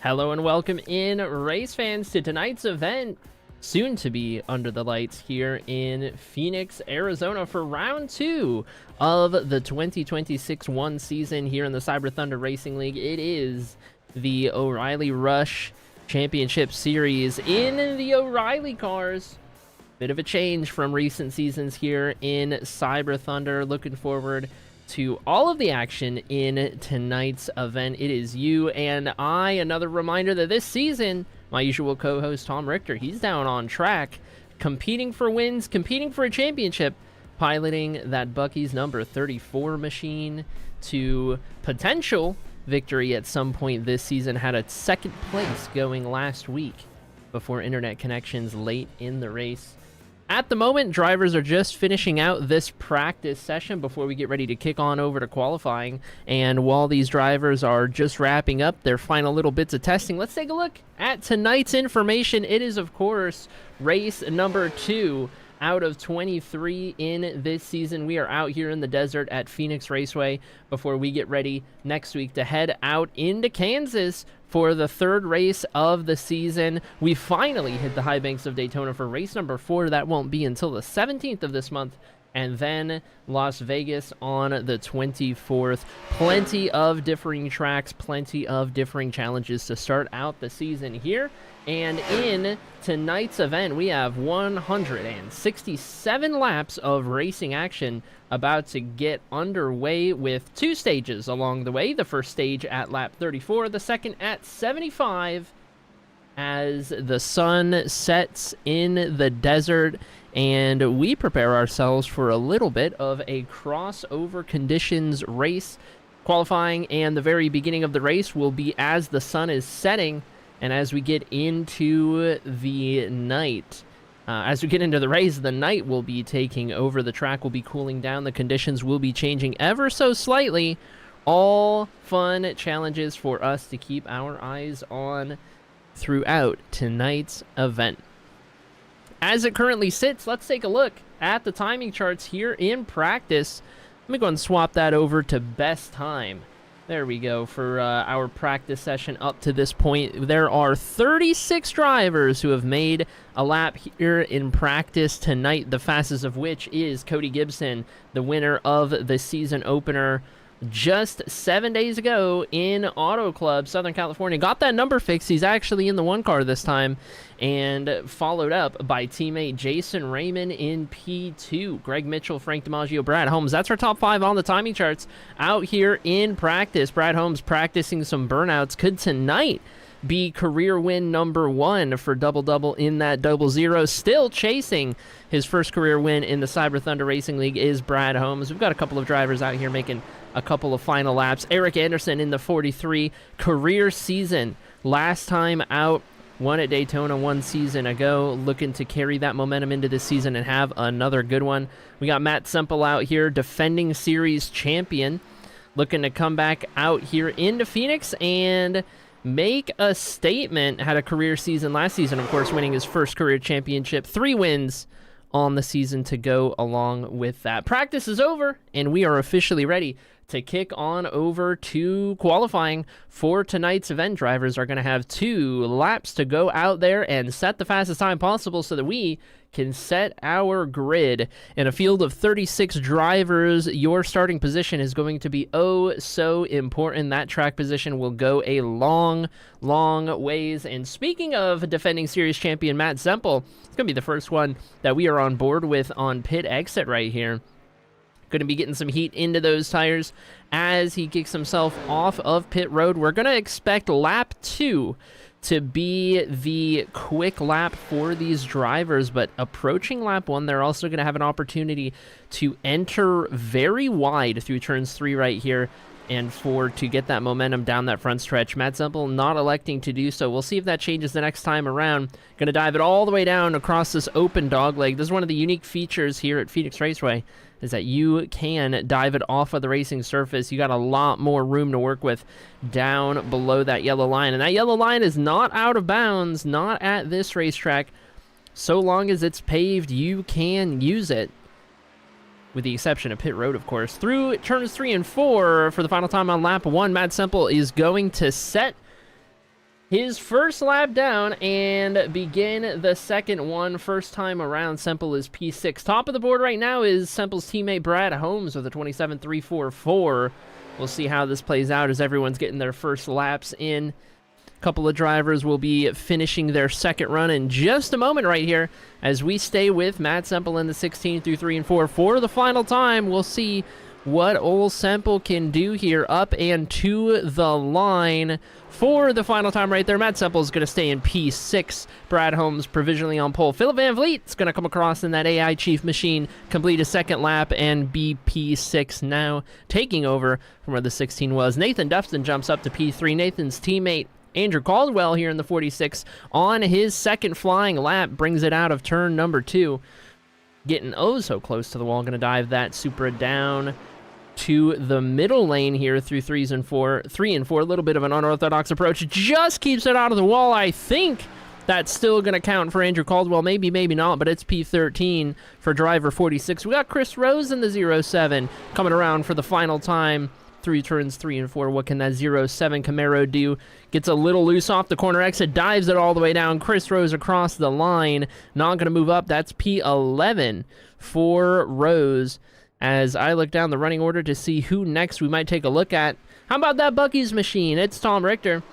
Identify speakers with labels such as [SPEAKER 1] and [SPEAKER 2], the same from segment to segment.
[SPEAKER 1] Hello and welcome in, race fans, to tonight's event, soon to be under the lights here in Phoenix, Arizona for round 2 of the 2026 1 season here in the Cyber Thunder Racing League. It is the O'Reilly Rush Championship Series in the O'Reilly cars. Bit of a change from recent seasons here in Cyber Thunder. Looking forward to all of the action in tonight's event. It is you and I. Another reminder that this season, my usual co-host Tom Richter, he's down on track, competing for wins, competing for a championship, piloting that Bucky's number 34 machine to potential victory at some point this season. Had a second place going last week before internet connections late in the race. At the moment, drivers are just finishing out this practice session before we get ready to kick on over to qualifying. And while these drivers are just wrapping up their final little bits of testing, let's take a look at tonight's information. It is, of course, race number 2 out of 23 in this season. We are out here in the desert at Phoenix Raceway before we get ready next week to head out into Kansas for the third race of the season. We finally hit the high banks of Daytona for race number 4. That won't be until the 17th of this month. And then Las Vegas on the 24th. Plenty of differing tracks, plenty of differing challenges to start out the season here. And in tonight's event, we have 167 laps of racing action about to get underway with 2 stages along the way. The first stage at lap 34, the second at 75, as the sun sets in the desert and we prepare ourselves for a little bit of a crossover conditions race. Qualifying and the very beginning of the race will be as the sun is setting, and as we get into the night, as we get into the race, the night will be taking over. The track will be cooling down. The conditions will be changing ever so slightly. All fun challenges for us to keep our eyes on throughout tonight's event. As it currently sits, let's take a look at the timing charts here in practice. Let me go and swap that over to best time. There we go. For our practice session up to this point, there are 36 drivers who have made a lap here in practice tonight, the fastest of which is Cody Gibson, the winner of the season opener just 7 days ago in Auto Club, Southern California. Got that number fixed. He's actually in the 1 car this time, and followed up by teammate Jason Raymond in P2. Greg Mitchell, Frank DiMaggio, Brad Holmes. That's our top 5 on the timing charts out here in practice. Brad Holmes practicing some burnouts. Could tonight be career win number 1 for double-double in that 00. Still chasing his first career win in the Cyber Thunder Racing League is Brad Holmes. We've got a couple of drivers out here making a couple of final laps. Eric Anderson in the 43, career season. Last time out, won at Daytona 1 season ago, looking to carry that momentum into this season and have another good one. We got Matt Semple out here, defending series champion, looking to come back out here into Phoenix and make a statement. Had a career season last season, of course, winning his first career championship. 3 wins on the season to go along with that. Practice is over, and we are officially ready to kick on over to qualifying for tonight's event. Drivers are going to have 2 laps to go out there and set the fastest time possible so that we can set our grid. In a field of 36 drivers, your starting position is going to be oh so important. That track position will go a long, long ways. And speaking of defending series champion Matt Semple, it's going to be the first one that we are on board with on pit exit right here. Going to be getting some heat into those tires as he kicks himself off of pit road. We're going to expect lap 2 to be the quick lap for these drivers, but approaching lap 1, they're also going to have an opportunity to enter very wide through turns 3 right here and 4 to get that momentum down that front stretch. Matt Semple not electing to do so. We'll see if that changes the next time around. Going to dive it all the way down across this open dogleg. This is one of the unique features here at Phoenix Raceway, is that you can dive it off of the racing surface. You got a lot more room to work with down below that yellow line. And that yellow line is not out of bounds, not at this racetrack. So long as it's paved, you can use it. With the exception of pit road, of course. Through turns 3 and 4 for the final time on lap 1, Matt Semple is going to set his first lap down and begin the second one. First time around, Semple is P6. Top of the board right now is Semple's teammate Brad Holmes with a 27.344. We'll see how this plays out as everyone's getting their first laps in. A couple of drivers will be finishing their second run in just a moment right here as we stay with Matt Semple in the 16 through 3 and 4 for the final time. We'll see what old Semple can do here up and to the line for the final time right there. Matt Semple is going to stay in P6. Brad Holmes provisionally on pole. Philip Van Vliet is going to come across in that AI Chief machine, complete a second lap, and be P6 now, taking over from where the 16 was. Nathan Duffston jumps up to P3. Nathan's teammate Andrew Caldwell here in the 46 on his second flying lap brings it out of turn number 2. Getting oh so close to the wall. Going to dive that Supra down to the middle lane here through 3 and 4. A little bit of an unorthodox approach. Just keeps it out of the wall. I think that's still going to count for Andrew Caldwell. Maybe, maybe not, but it's P13 for driver 46. We got Chris Rose in the 07 coming around for the final time through turns 3 and 4. What can that 07 Camaro do? Gets a little loose off the corner exit, dives it all the way down. Chris Rose across the line. Not going to move up. That's P11 for Rose. As I look down the running order to see who next we might take a look at. How about that Bucky's machine? It's Tom Richter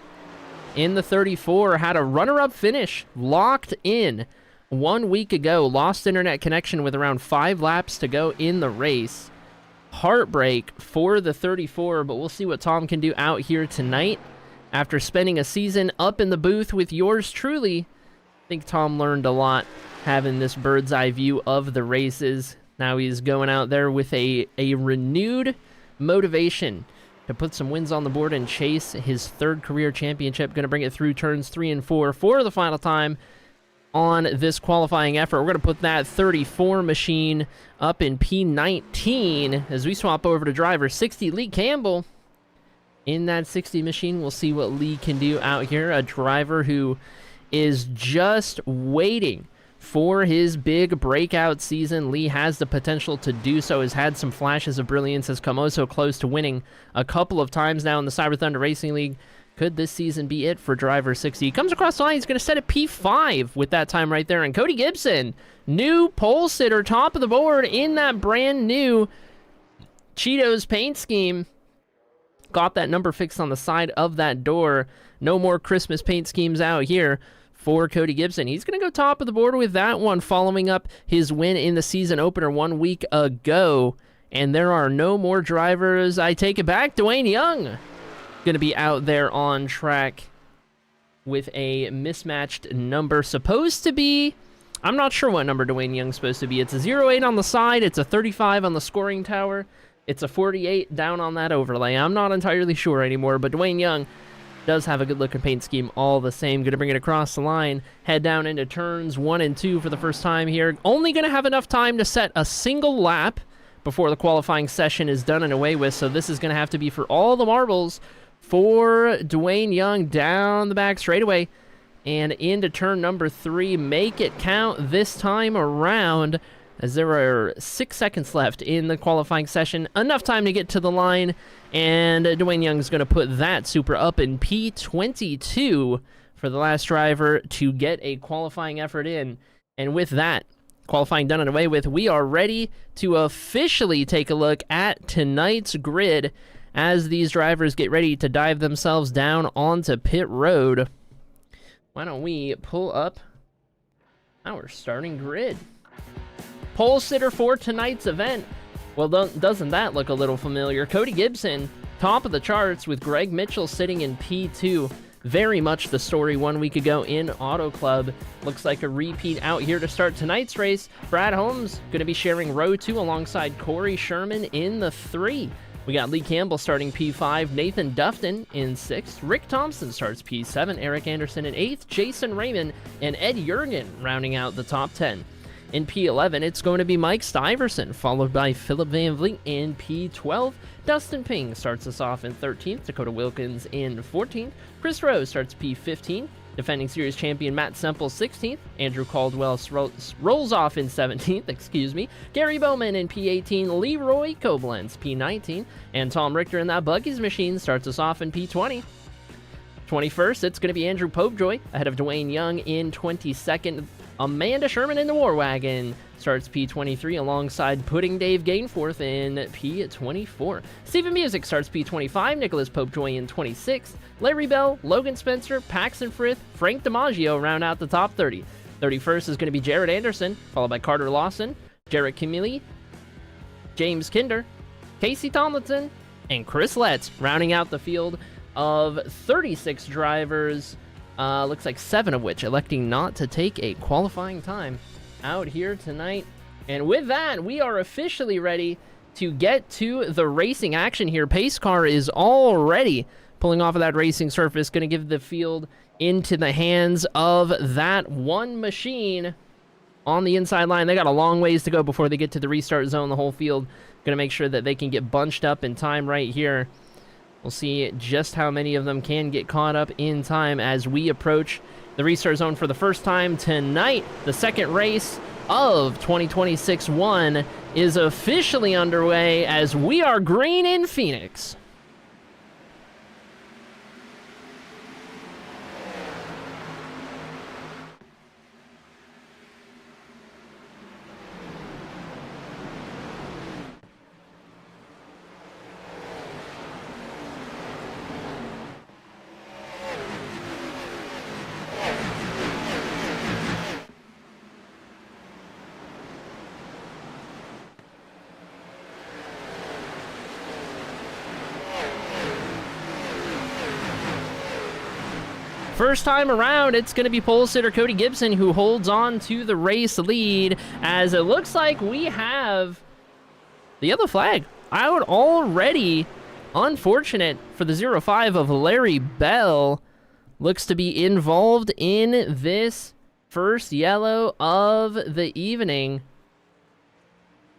[SPEAKER 1] in the 34. Had a runner-up finish locked in 1 week ago. Lost internet connection with around 5 laps to go in the race. Heartbreak for the 34, but we'll see what Tom can do out here tonight. After spending a season up in the booth with yours truly, I think Tom learned a lot having this bird's eye view of the races. Now he's going out there with a renewed motivation to put some wins on the board and chase his 3rd career championship. Going to bring it through turns 3 and 4 for the final time on this qualifying effort. We're going to put that 34 machine up in P19 as we swap over to driver 60, Lee Campbell. In that 60 machine, we'll see what Lee can do out here. A driver who is just waiting for his big breakout season. Lee has the potential to do so, has had some flashes of brilliance, has come oh so close to winning a couple of times now in the Cyber Thunder Racing League. Could this season be it for driver 60? He comes across the line, he's going to set a P5 with that time right there. And Cody Gibson, new pole sitter, top of the board in that brand new Cheetos paint scheme. Got that number fixed on the side of that door. No more Christmas paint schemes out here for Cody Gibson. He's going to go top of the board with that one, following up his win in the season opener 1 week ago. And there are no more drivers. I take it back. Dwayne Young going to be out there on track with a mismatched number. Supposed to be, I'm not sure what number Dwayne Young's supposed to be. It's a 08 on the side. It's a 35 on the scoring tower. It's a 48 down on that overlay. I'm not entirely sure anymore, but Dwayne Young does have a good-looking paint scheme all the same. Going to bring it across the line, head down into turns 1 and 2 for the first time here. Only going to have enough time to set a single lap before the qualifying session is done and away with, so this is going to have to be for all the marbles for Dwayne Young down the back straightaway and into turn number 3. Make it count this time around, as there are 6 seconds left in the qualifying session. Enough time to get to the line, and Dwayne Young's going to put that Supra up in P22 for the last driver to get a qualifying effort in. And with that, qualifying done and away with, we are ready to officially take a look at tonight's grid as these drivers get ready to dive themselves down onto pit road. Why don't we pull up our starting grid? Pole sitter for tonight's event. Well, doesn't that look a little familiar? Cody Gibson, top of the charts with Greg Mitchell sitting in P2. Very much the story 1 week ago in Auto Club. Looks like a repeat out here to start tonight's race. Brad Holmes going to be sharing row 2 alongside Corey Sherman in the 3. We got Lee Campbell starting P5, Nathan Duffton in 6th, Rick Thompson starts P7, Eric Anderson in 8th, Jason Raymond and Ed Jurgen rounding out the top 10. In P11, it's going to be Mike Stiverson, followed by Philip Van Vliet in P12. Dustin Ping starts us off in 13th. Dakota Wilkins in 14th. Chris Rose starts P15. Defending series champion Matt Semple 16th. Andrew Caldwell rolls off in 17th, Gary Bowman in P18. Leroy Koblenz P19. And Tom Richter in that Buggy's machine starts us off in P20. 21st, it's going to be Andrew Popejoy ahead of Dwayne Young in 22nd. Amanda Sherman in the War Wagon starts P23 alongside Pudding Dave Gainforth in P24. Stephen Music starts P25, Nicholas Popejoy in 26th. Larry Bell, Logan Spencer, Paxton Frith, Frank DiMaggio round out the top 30. 31st is going to be Jared Anderson, followed by Carter Lawson, Jarrett Kimili, James Kinder, Casey Tomlinson, and Chris Letts rounding out the field of 36 drivers. Looks like 7 of which electing not to take a qualifying time out here tonight. And with that, we are officially ready to get to the racing action here. Pace car is already pulling off of that racing surface, going to give the field into the hands of that one machine on the inside line. They got a long ways to go before they get to the restart zone. The whole field going to make sure that they can get bunched up in time right here. We'll see just how many of them can get caught up in time as we approach the restart zone for the first time tonight. The second race of 2026-1 is officially underway as we are green in Phoenix. First time around, it's going to be pole sitter Cody Gibson who holds on to the race lead, as it looks like we have the yellow flag out already. Unfortunate for the 05 of Larry Bell. Looks to be involved in this first yellow of the evening.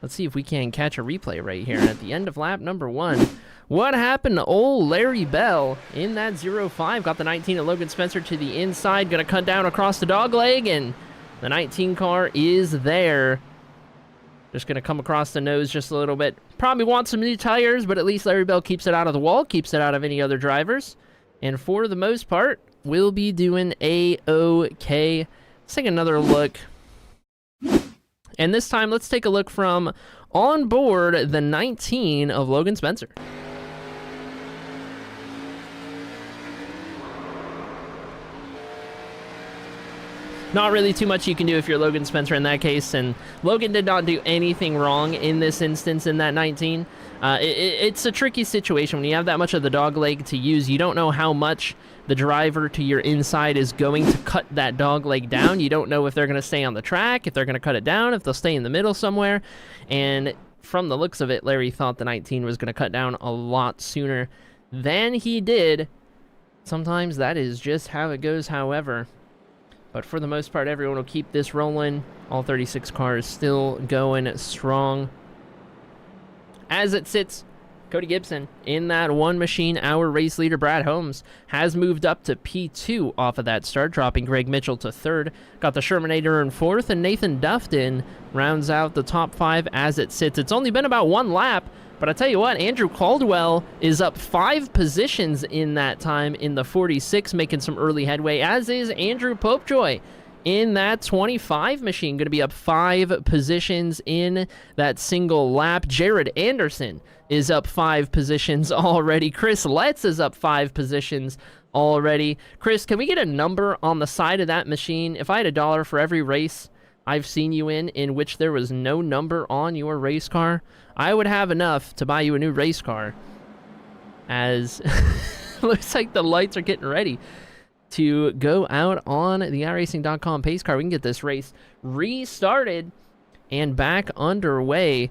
[SPEAKER 1] Let's see if we can catch a replay right here at the end of lap number 1. What happened to old Larry Bell in that 05? Got the 19 of Logan Spencer to the inside. Going to cut down across the dog leg, and the 19 car is there. Just going to come across the nose just a little bit. Probably wants some new tires, but at least Larry Bell keeps it out of the wall, keeps it out of any other drivers. And for the most part, we'll be doing A-OK. Let's take another look. And this time, let's take a look from on board the 19 of Logan Spencer. Not really too much you can do if you're Logan Spencer in that case, and Logan did not do anything wrong in this instance in that 19. It's a tricky situation when you have that much of the dog leg to use. You don't know how much the driver to your inside is going to cut that dog leg down. You don't know if they're going to stay on the track, if they're going to cut it down, if they'll stay in the middle somewhere. And from the looks of it, Larry thought the 19 was going to cut down a lot sooner than he did. Sometimes that is just how it goes, however. But for the most part, everyone will keep this rolling. All 36 cars still going strong. As it sits, Cody Gibson in that one machine. Our race leader, Brad Holmes, has moved up to P2 off of that start, dropping Greg Mitchell to 3rd. Got the Shermanator in 4th, and Nathan Dufton rounds out the top 5 as it sits. It's only been about one lap, but I tell you what, Andrew Caldwell is up 5 positions in that time in the 46, making some early headway, as is Andrew Popejoy in that 25 machine, going to be up 5 positions in that single lap. Jared Anderson is up 5 positions already. Chris Letts is up 5 positions already. Chris, can we get a number on the side of that machine? If I had $1 for every race I've seen you in which there was no number on your race car, I would have enough to buy you a new race car. As looks like the lights are getting ready to go out on the iRacing.com pace car. We can get this race restarted and back underway.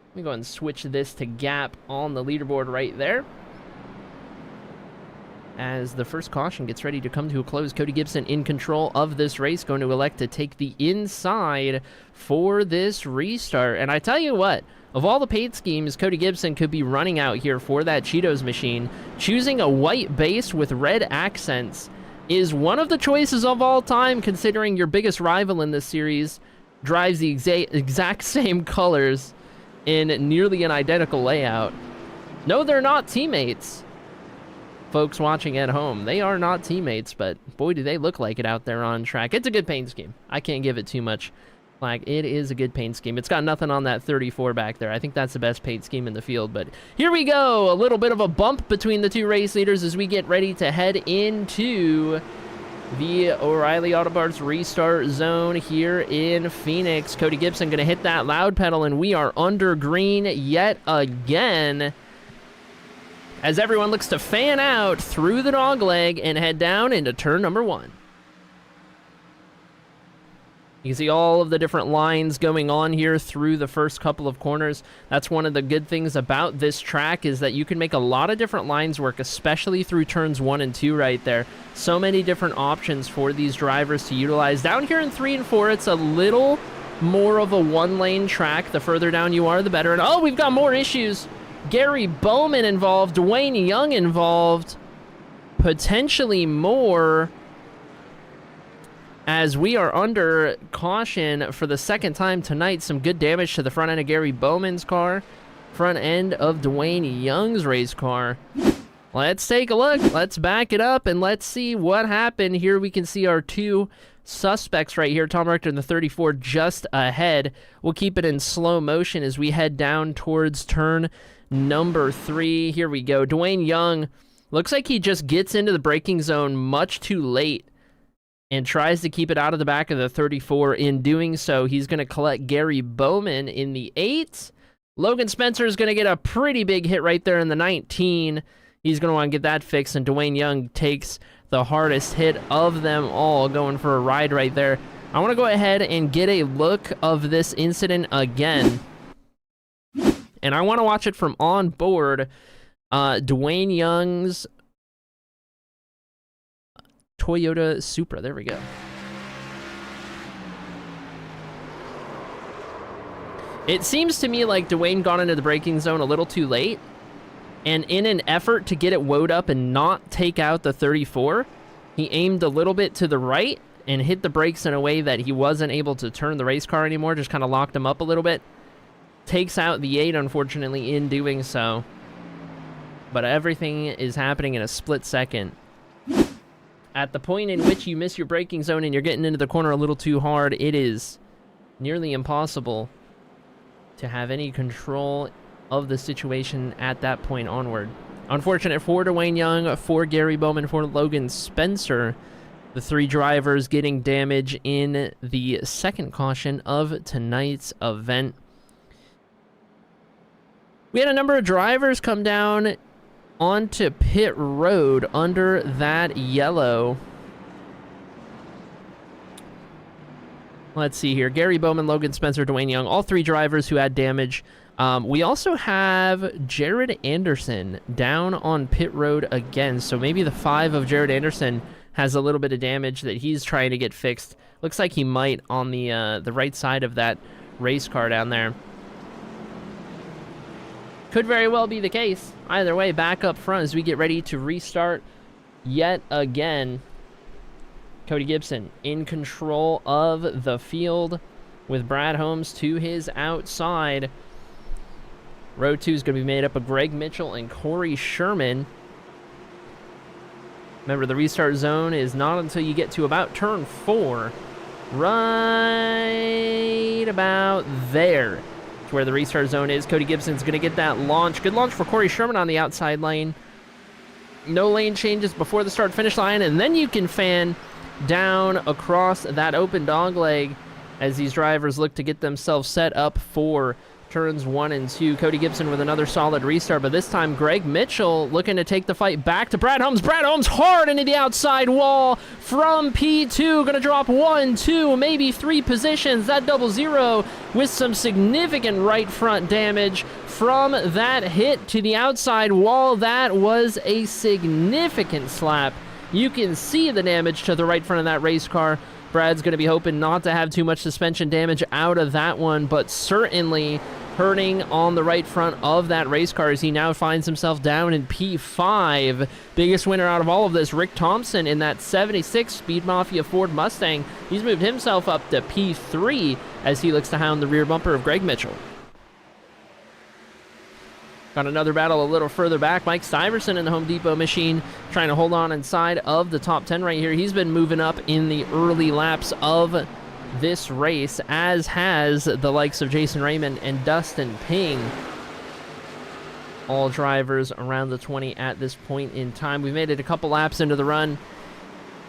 [SPEAKER 1] Let me go ahead and switch this to gap on the leaderboard right there. As the first caution gets ready to come to a close, Cody Gibson in control of this race, going to elect to take the inside for this restart. And I tell you what, of all the paint schemes Cody Gibson could be running out here for that Cheetos machine, choosing a white base with red accents is one of the choices of all time, considering your biggest rival in this series drives the exact same colors in nearly an identical layout. No, they're not teammates, folks watching at home. They are not teammates, but boy, do they look like it out there on track. It's a good paint scheme. I can't give it too much flag. It is a good paint scheme. It's got nothing on that 34 back there. I think that's the best paint scheme in the field, but here we go. A little bit of a bump between the two race leaders as we get ready to head into the O'Reilly Auto Parts restart zone here in Phoenix. Cody Gibson going to hit that loud pedal, and we are under green yet again as everyone looks to fan out through the dogleg and head down into turn number 1. You can see all of the different lines going on here through the first couple of corners. That's one of the good things about this track, is that you can make a lot of different lines work, especially through turns 1 and 2 right there. So many different options for these drivers to utilize. Down here in 3 and 4, it's a little more of a one-lane track. The further down you are, the better. And oh, we've got more issues. Gary Bowman involved, Dwayne Young involved, potentially more, as we are under caution for the second time tonight. Some good damage to the front end of Gary Bowman's car, front end of Dwayne Young's race car. Let's take a look. Let's back it up and let's see what happened. Here we can see our two suspects right here. Tom Richter in the 34 just ahead. We'll keep it in slow motion as we head down towards turn number 3. Here we go. Dwayne Young looks like he just gets into the braking zone much too late and tries to keep it out of the back of the 34. In doing so, he's going to collect Gary Bowman in the 8. Logan Spencer is going to get a pretty big hit right there in the 19. He's going to want to get that fixed, and Dwayne Young takes the hardest hit of them all, going for a ride right there. I want to go ahead and get a look of this incident again, and I want to watch it from on board Dwayne Young's Toyota Supra. There we go. It seems to me like Dwayne got into the braking zone a little too late, and in an effort to get it woed up and not take out the 34, he aimed a little bit to the right and hit the brakes in a way that he wasn't able to turn the race car anymore, just kind of locked him up a little bit. Takes out the 8, unfortunately, in doing so. But everything is happening in a split second. At the point in which you miss your braking zone and you're getting into the corner a little too hard, it is nearly impossible to have any control of the situation at that point onward. Unfortunate for Dwayne Young, for Gary Bowman, for Logan Spencer, the 3 drivers getting damage in the second caution of tonight's event. We had a number of drivers come down onto pit road under that yellow. Let's see here. Gary Bowman, Logan Spencer, Dwayne Young, all 3 drivers who had damage. We also have Jared Anderson down on pit road again, so maybe the 5 of Jared Anderson has a little bit of damage that he's trying to get fixed. Looks like he might on the right side of that race car down there. Could very well be the case. Either way, back up front as we get ready to restart yet again. Cody Gibson in control of the field with Brad Holmes to his outside. Row 2 is going to be made up of Greg Mitchell and Corey Sherman. Remember, the restart zone is not until you get to about turn 4. Right about there. Where the restart zone is. Cody Gibson's going to get that launch. Good launch for Corey Sherman on the outside lane. No lane changes before the start-finish line, and then you can fan down across that open dog leg as these drivers look to get themselves set up for turns 1 and 2. Cody Gibson with another solid restart, but this time Greg Mitchell looking to take the fight back to Brad Holmes. Brad Holmes hard into the outside wall from P2. Going to drop 1, 2, maybe 3 positions. That 00 with some significant right front damage from that hit to the outside wall. That was a significant slap. You can see the damage to the right front of that race car. Brad's going to be hoping not to have too much suspension damage out of that one, but certainly hurting on the right front of that race car as he now finds himself down in P5. Biggest winner out of all of this, Rick Thompson in that 76 Speed Mafia Ford Mustang. He's moved himself up to P3 as he looks to hound the rear bumper of Greg Mitchell. Got another battle a little further back. Mike Stiverson in the Home Depot machine trying to hold on inside of the top 10 right here. He's been moving up in the early laps of this race, as has the likes of Jason Raymond and Dustin Ping. All drivers around the 20 at this point in time. We've made it a couple laps into the run.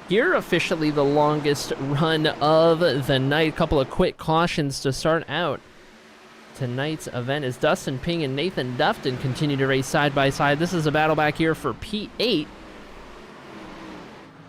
[SPEAKER 1] Here, officially the longest run of the night. A couple of quick cautions to start out tonight's event as Dustin Ping and Nathan Dufton continue to race side by side. This is a battle back here for P8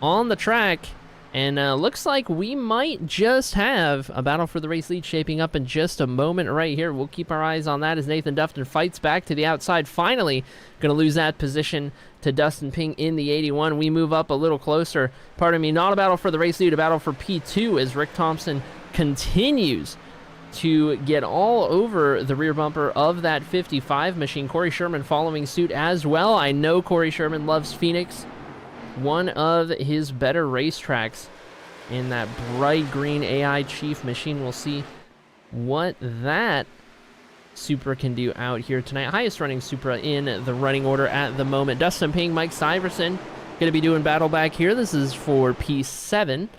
[SPEAKER 1] on the track. And looks like we might just have a battle for the race lead shaping up in just a moment right here. We'll keep our eyes on that as Nathan Dufton fights back to the outside. Finally, going to lose that position to Dustin Ping in the 81. We move up a little closer. Pardon me, not a battle for the race lead, a battle for P2 as Rick Thompson continues to get all over the rear bumper of that 55 machine. Corey Sherman following suit as well. I know Corey Sherman loves Phoenix, one of his better racetracks in that bright green AI Chief machine. We'll see what that Supra can do out here tonight. Highest running Supra in the running order at the moment. Dustin Ping, Mike Stiverson going to be doing battle back here. This is for P7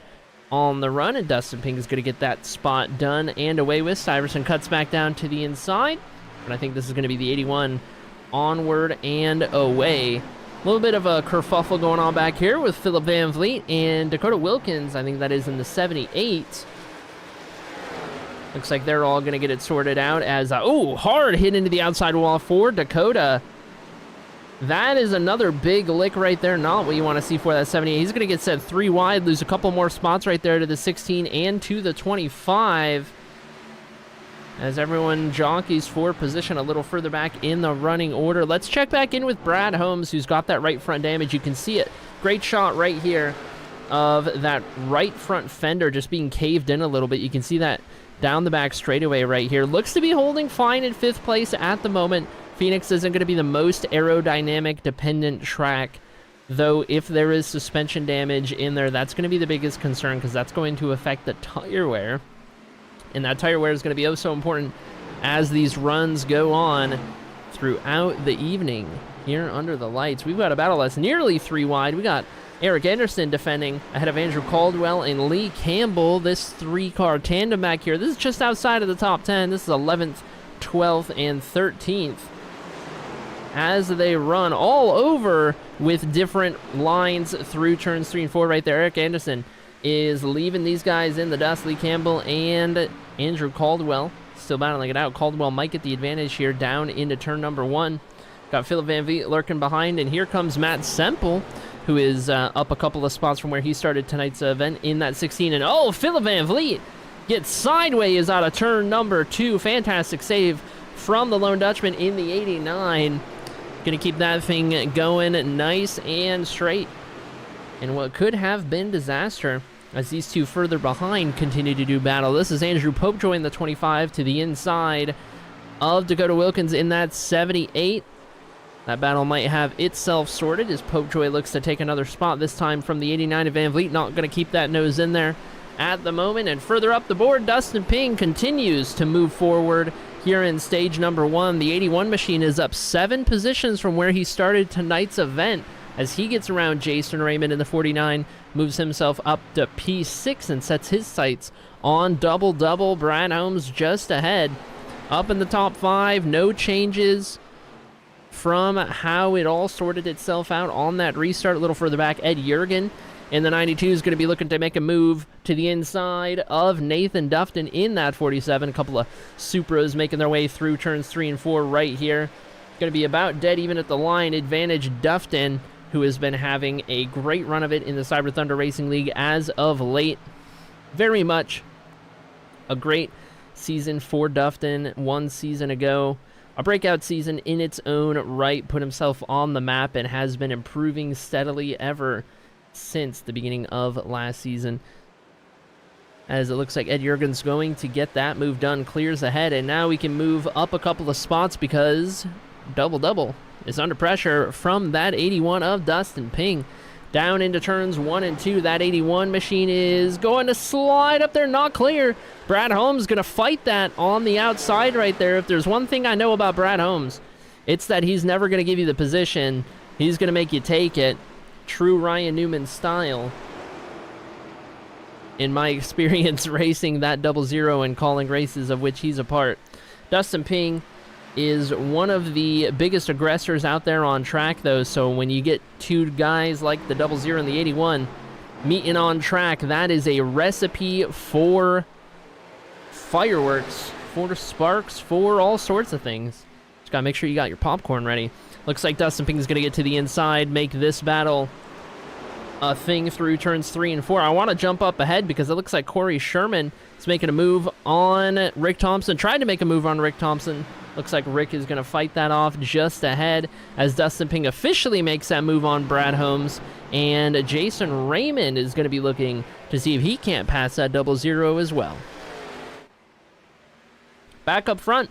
[SPEAKER 1] on the run, and Dustin Ping is going to get that spot done and away with. Stiverson cuts back down to the inside, and I think this is going to be the 81 onward and away. A little bit of a kerfuffle going on back here with Philip Van Vliet and Dakota Wilkins. I think that is in the 78. Looks like they're all going to get it sorted out as, hard hit into the outside wall for Dakota. That is another big lick right there. Not what you want to see for that 78. He's going to get set 3 wide, lose a couple more spots right there to the 16 and to the 25. As everyone jockeys for position a little further back in the running order. Let's check back in with Brad Holmes, who's got that right front damage. You can see it. Great shot right here of that right front fender just being caved in a little bit. You can see that down the back straightaway right here. Looks to be holding fine in 5th place at the moment. Phoenix isn't going to be the most aerodynamic dependent track, though if there is suspension damage in there, that's going to be the biggest concern because that's going to affect the tire wear. And that tire wear is going to be oh so important as these runs go on throughout the evening here under the lights. We've got a battle that's nearly 3 wide. We got Eric Anderson defending ahead of Andrew Caldwell and Lee Campbell. This 3-car tandem back here. This is just outside of the top 10. This is 11th, 12th, and 13th. As they run all over with different lines through turns 3 and 4 right there. Eric Anderson is leaving these guys in the dust. Lee Campbell and Andrew Caldwell still battling it out. Caldwell might get the advantage here down into turn number 1. Got Philip Van Vliet lurking behind, and here comes Matt Semple, who is up a couple of spots from where he started tonight's event in that 16. And Philip Van Vliet gets sideways out of turn number 2. Fantastic save from the Lone Dutchman in the 89. Going to keep that thing going nice and straight in what could have been disaster as these two further behind continue to do battle. This is Andrew Popejoy in the 25 to the inside of Dakota Wilkins in that 78. That battle might have itself sorted as Popejoy looks to take another spot, this time from the 89 of Van Vliet. Not going to keep that nose in there at the moment. And further up the board, Dustin Ping continues to move forward here in stage number 1. The 81 machine is up 7 positions from where he started tonight's event as he gets around Jason Raymond in the 49, moves himself up to P6 and sets his sights on double-double. Brad Holmes just ahead. Up in the top 5, no changes from how it all sorted itself out on that restart. A little further back, Ed Jurgen in the 92 is going to be looking to make a move to the inside of Nathan Dufton in that 47. A couple of Supras making their way through turns 3 and 4 right here. Going to be about dead even at the line. Advantage Dufton, who has been having a great run of it in the Cyber Thunder Racing League as of late. Very much a great season for Dufton 1 season ago. A breakout season in its own right, put himself on the map and has been improving steadily ever since the beginning of last season. As it looks like Ed Jurgen's going to get that move done, clears ahead, and now we can move up a couple of spots because double-double is under pressure from that 81 of Dustin Ping. Down into turns 1 and 2. That 81 machine is going to slide up there, not clear. Brad Holmes going to fight that on the outside right there. If there's one thing I know about Brad Holmes, It's that he's never going to give you the position. He's going to make you take it. True Ryan Newman style. In my experience racing that 00 and calling races of which he's a part. Dustin Ping is one of the biggest aggressors out there on track, though, so when you get two guys like the 00 and the 81 meeting on track, that is a recipe for fireworks, for sparks, for all sorts of things. Just gotta make sure you got your popcorn ready. Looks like Dustin Ping is gonna get to the inside, make this battle a thing through turns 3 and 4. I want to jump up ahead because it looks like Corey Sherman is making a move on Rick Thompson. Tried to make a move on Rick Thompson. Looks like Rick is going to fight that off just ahead as Dustin Ping officially makes that move on Brad Holmes. And Jason Raymond is going to be looking to see if he can't pass that 00 as well. Back up front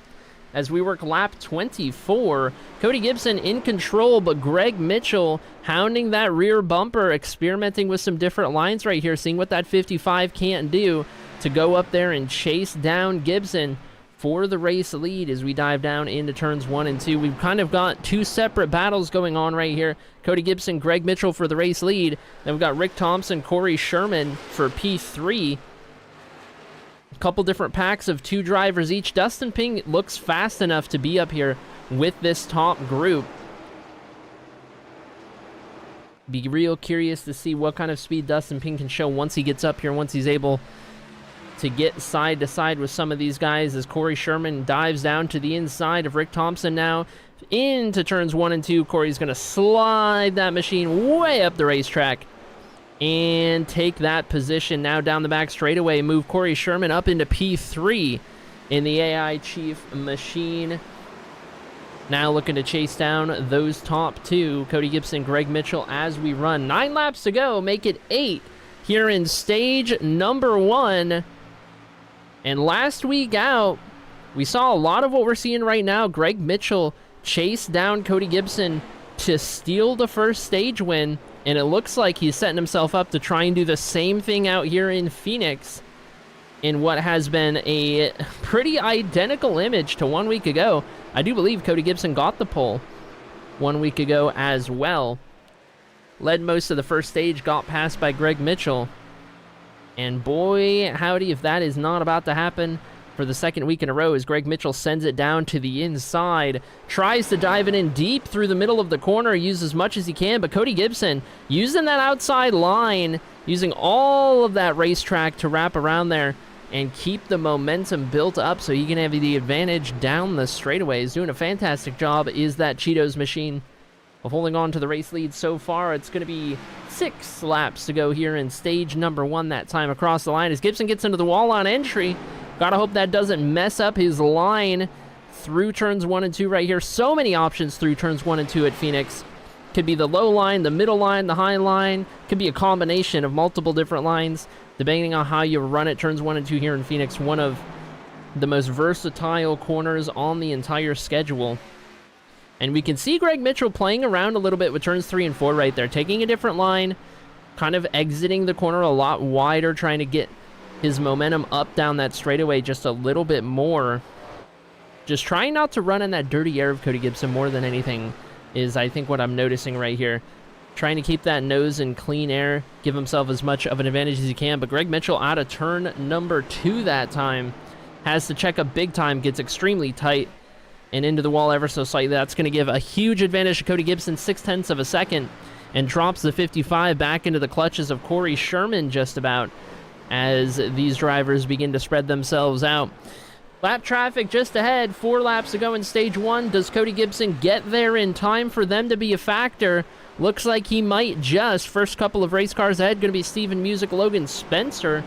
[SPEAKER 1] as we work lap 24. Cody Gibson in control, but Greg Mitchell hounding that rear bumper, experimenting with some different lines right here, seeing what that 55 can't do to go up there and chase down Gibson for the race lead as we dive down into turns 1 and 2. We've kind of got two separate battles going on right here. Cody Gibson, Greg Mitchell for the race lead. Then we've got Rick Thompson, Corey Sherman for P3. A couple different packs of two drivers each. Dustin Ping looks fast enough to be up here with this top group. Be real curious to see what kind of speed Dustin Ping can show once he gets up here, once he's able to get side to side with some of these guys as Corey Sherman dives down to the inside of Rick Thompson now into turns 1 and 2. Corey's going to slide that machine way up the racetrack and take that position now down the back straightaway. Move Corey Sherman up into P3 in the AI Chief machine. Now looking to chase down those top two, Cody Gibson, Greg Mitchell, as we run 9 laps to go, make it 8 here in stage number 1. And last week out, we saw a lot of what we're seeing right now. Greg Mitchell chased down Cody Gibson to steal the first stage win, and it looks like he's setting himself up to try and do the same thing out here in Phoenix in what has been a pretty identical image to 1 week ago. I do believe Cody Gibson got the pole 1 week ago as well. Led most of the first stage, got passed by Greg Mitchell. And boy, howdy, if that is not about to happen for the second week in a row as Greg Mitchell sends it down to the inside. Tries to dive it in deep through the middle of the corner, use as much as he can, but Cody Gibson using that outside line, using all of that racetrack to wrap around there and keep the momentum built up so he can have the advantage down the straightaways. Doing a fantastic job is that Cheetos machine of holding on to the race lead so far. It's going to be 6 laps to go here in stage number 1 that time across the line as Gibson gets into the wall on entry. Gotta hope that doesn't mess up his line through turns 1 and 2 right here. So many options through turns 1 and 2 at Phoenix. Could be the low line, the middle line, the high line. Could be a combination of multiple different lines, depending on how you run it. Turns 1 and 2 here in Phoenix, one of the most versatile corners on the entire schedule. And we can see Greg Mitchell playing around a little bit with turns 3 and 4 right there, taking a different line, kind of exiting the corner a lot wider, trying to get his momentum up down that straightaway just a little bit more. Just trying not to run in that dirty air of Cody Gibson more than anything is, I think, what I'm noticing right here. Trying to keep that nose in clean air, give himself as much of an advantage as he can. But Greg Mitchell out of turn number 2 that time. Has to check up big time, gets extremely tight and into the wall ever so slightly. That's going to give a huge advantage to Cody Gibson, 0.6 of a second, and drops the 55 back into the clutches of Corey Sherman just about as these drivers begin to spread themselves out. Lap traffic just ahead, 4 laps to go in stage 1. Does Cody Gibson get there in time for them to be a factor? Looks like he might just. First couple of race cars ahead, going to be Steven Music, Logan Spencer.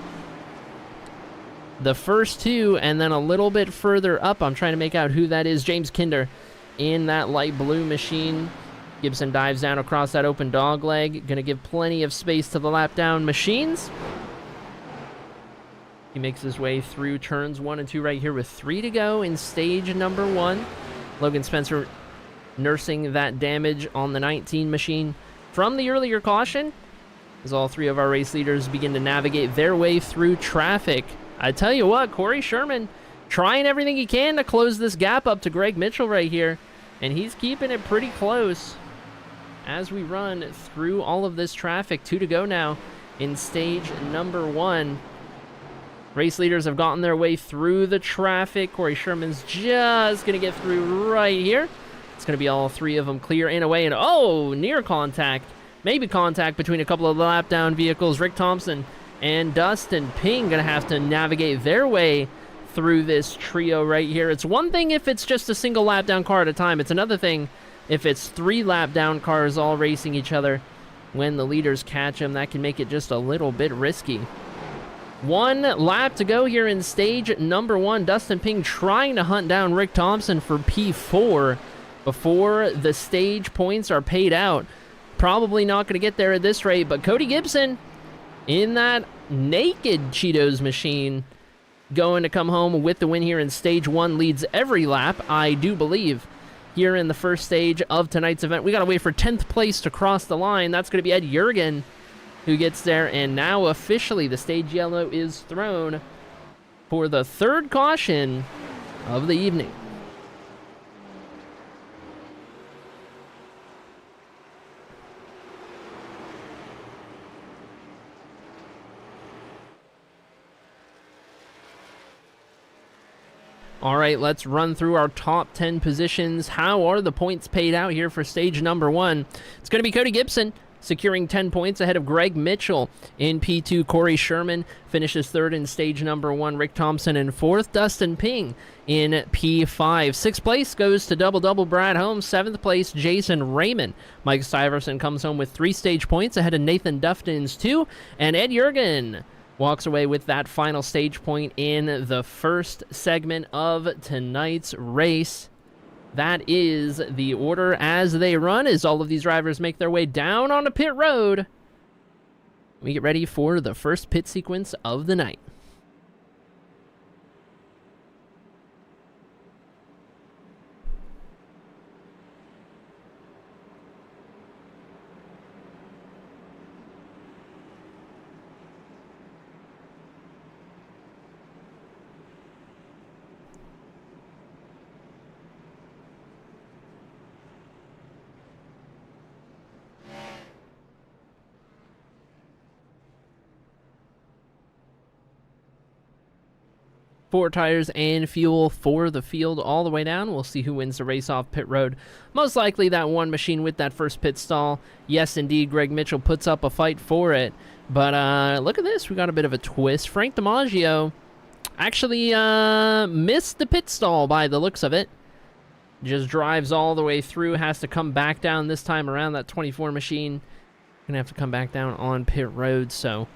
[SPEAKER 1] The first 2, and then a little bit further up, I'm trying to make out who that is. James Kinder in that light blue machine. Gibson dives down across that open dog leg. Going to give plenty of space to the lap down machines. He makes his way through turns 1 and 2 right here with 3 to go in stage number 1. Logan Spencer nursing that damage on the 19 machine from the earlier caution as all 3 of our race leaders begin to navigate their way through traffic. I tell you what, Corey Sherman trying everything he can to close this gap up to Greg Mitchell right here. and he's keeping it pretty close as we run through all of this traffic. 2 to go now in stage number 1. Race leaders have gotten their way through the traffic. Corey Sherman's just going to get through right here. It's going to be all 3 of them clear and away. And oh, near contact. Maybe contact between a couple of the lap down vehicles. Rick Thompson and Dustin Ping going to have to navigate their way through this trio right here. It's one thing if it's just a single lap down car at a time. It's another thing if it's 3 lap down cars all racing each other. When the leaders catch them, that can make it just a little bit risky. 1 lap to go here in stage number 1. Dustin Ping trying to hunt down Rick Thompson for P4 before the stage points are paid out. Probably not going to get there at this rate, but Cody Gibson in that naked Cheetos machine going to come home with the win here in stage 1. Leads every lap, I do believe, here in the first stage of tonight's event. We got to wait for 10th place to cross the line. That's going to be Ed Jurgen who gets there, and now officially the stage yellow is thrown for the 3rd caution of the evening. All right, let's run through our top 10 positions. How are the points paid out here for stage number 1? It's going to be Cody Gibson securing 10 points ahead of Greg Mitchell in P2. Corey Sherman finishes 3rd in stage number 1. Rick Thompson in 4th. Dustin Ping in P5. 6th place goes to double Brad Holmes. 7th place, Jason Raymond. Mike Stiverson comes home with 3 stage points ahead of Nathan Duftins 2. And Ed Jurgen walks away with that final stage point in the first segment of tonight's race. That is the order as they run, as all of these drivers make their way down onto pit road. We get ready for the first pit sequence of the night. Four tires and fuel for the field all the way down. We'll see who wins the race off pit road. Most likely that one machine with that first pit stall. Yes, indeed, Greg Mitchell puts up a fight for it. But look at this. We got a bit of a twist. Frank DiMaggio actually missed the pit stall by the looks of it. Just drives all the way through. Has to come back down this time around. That 24 machine gonna have to come back down on pit road. So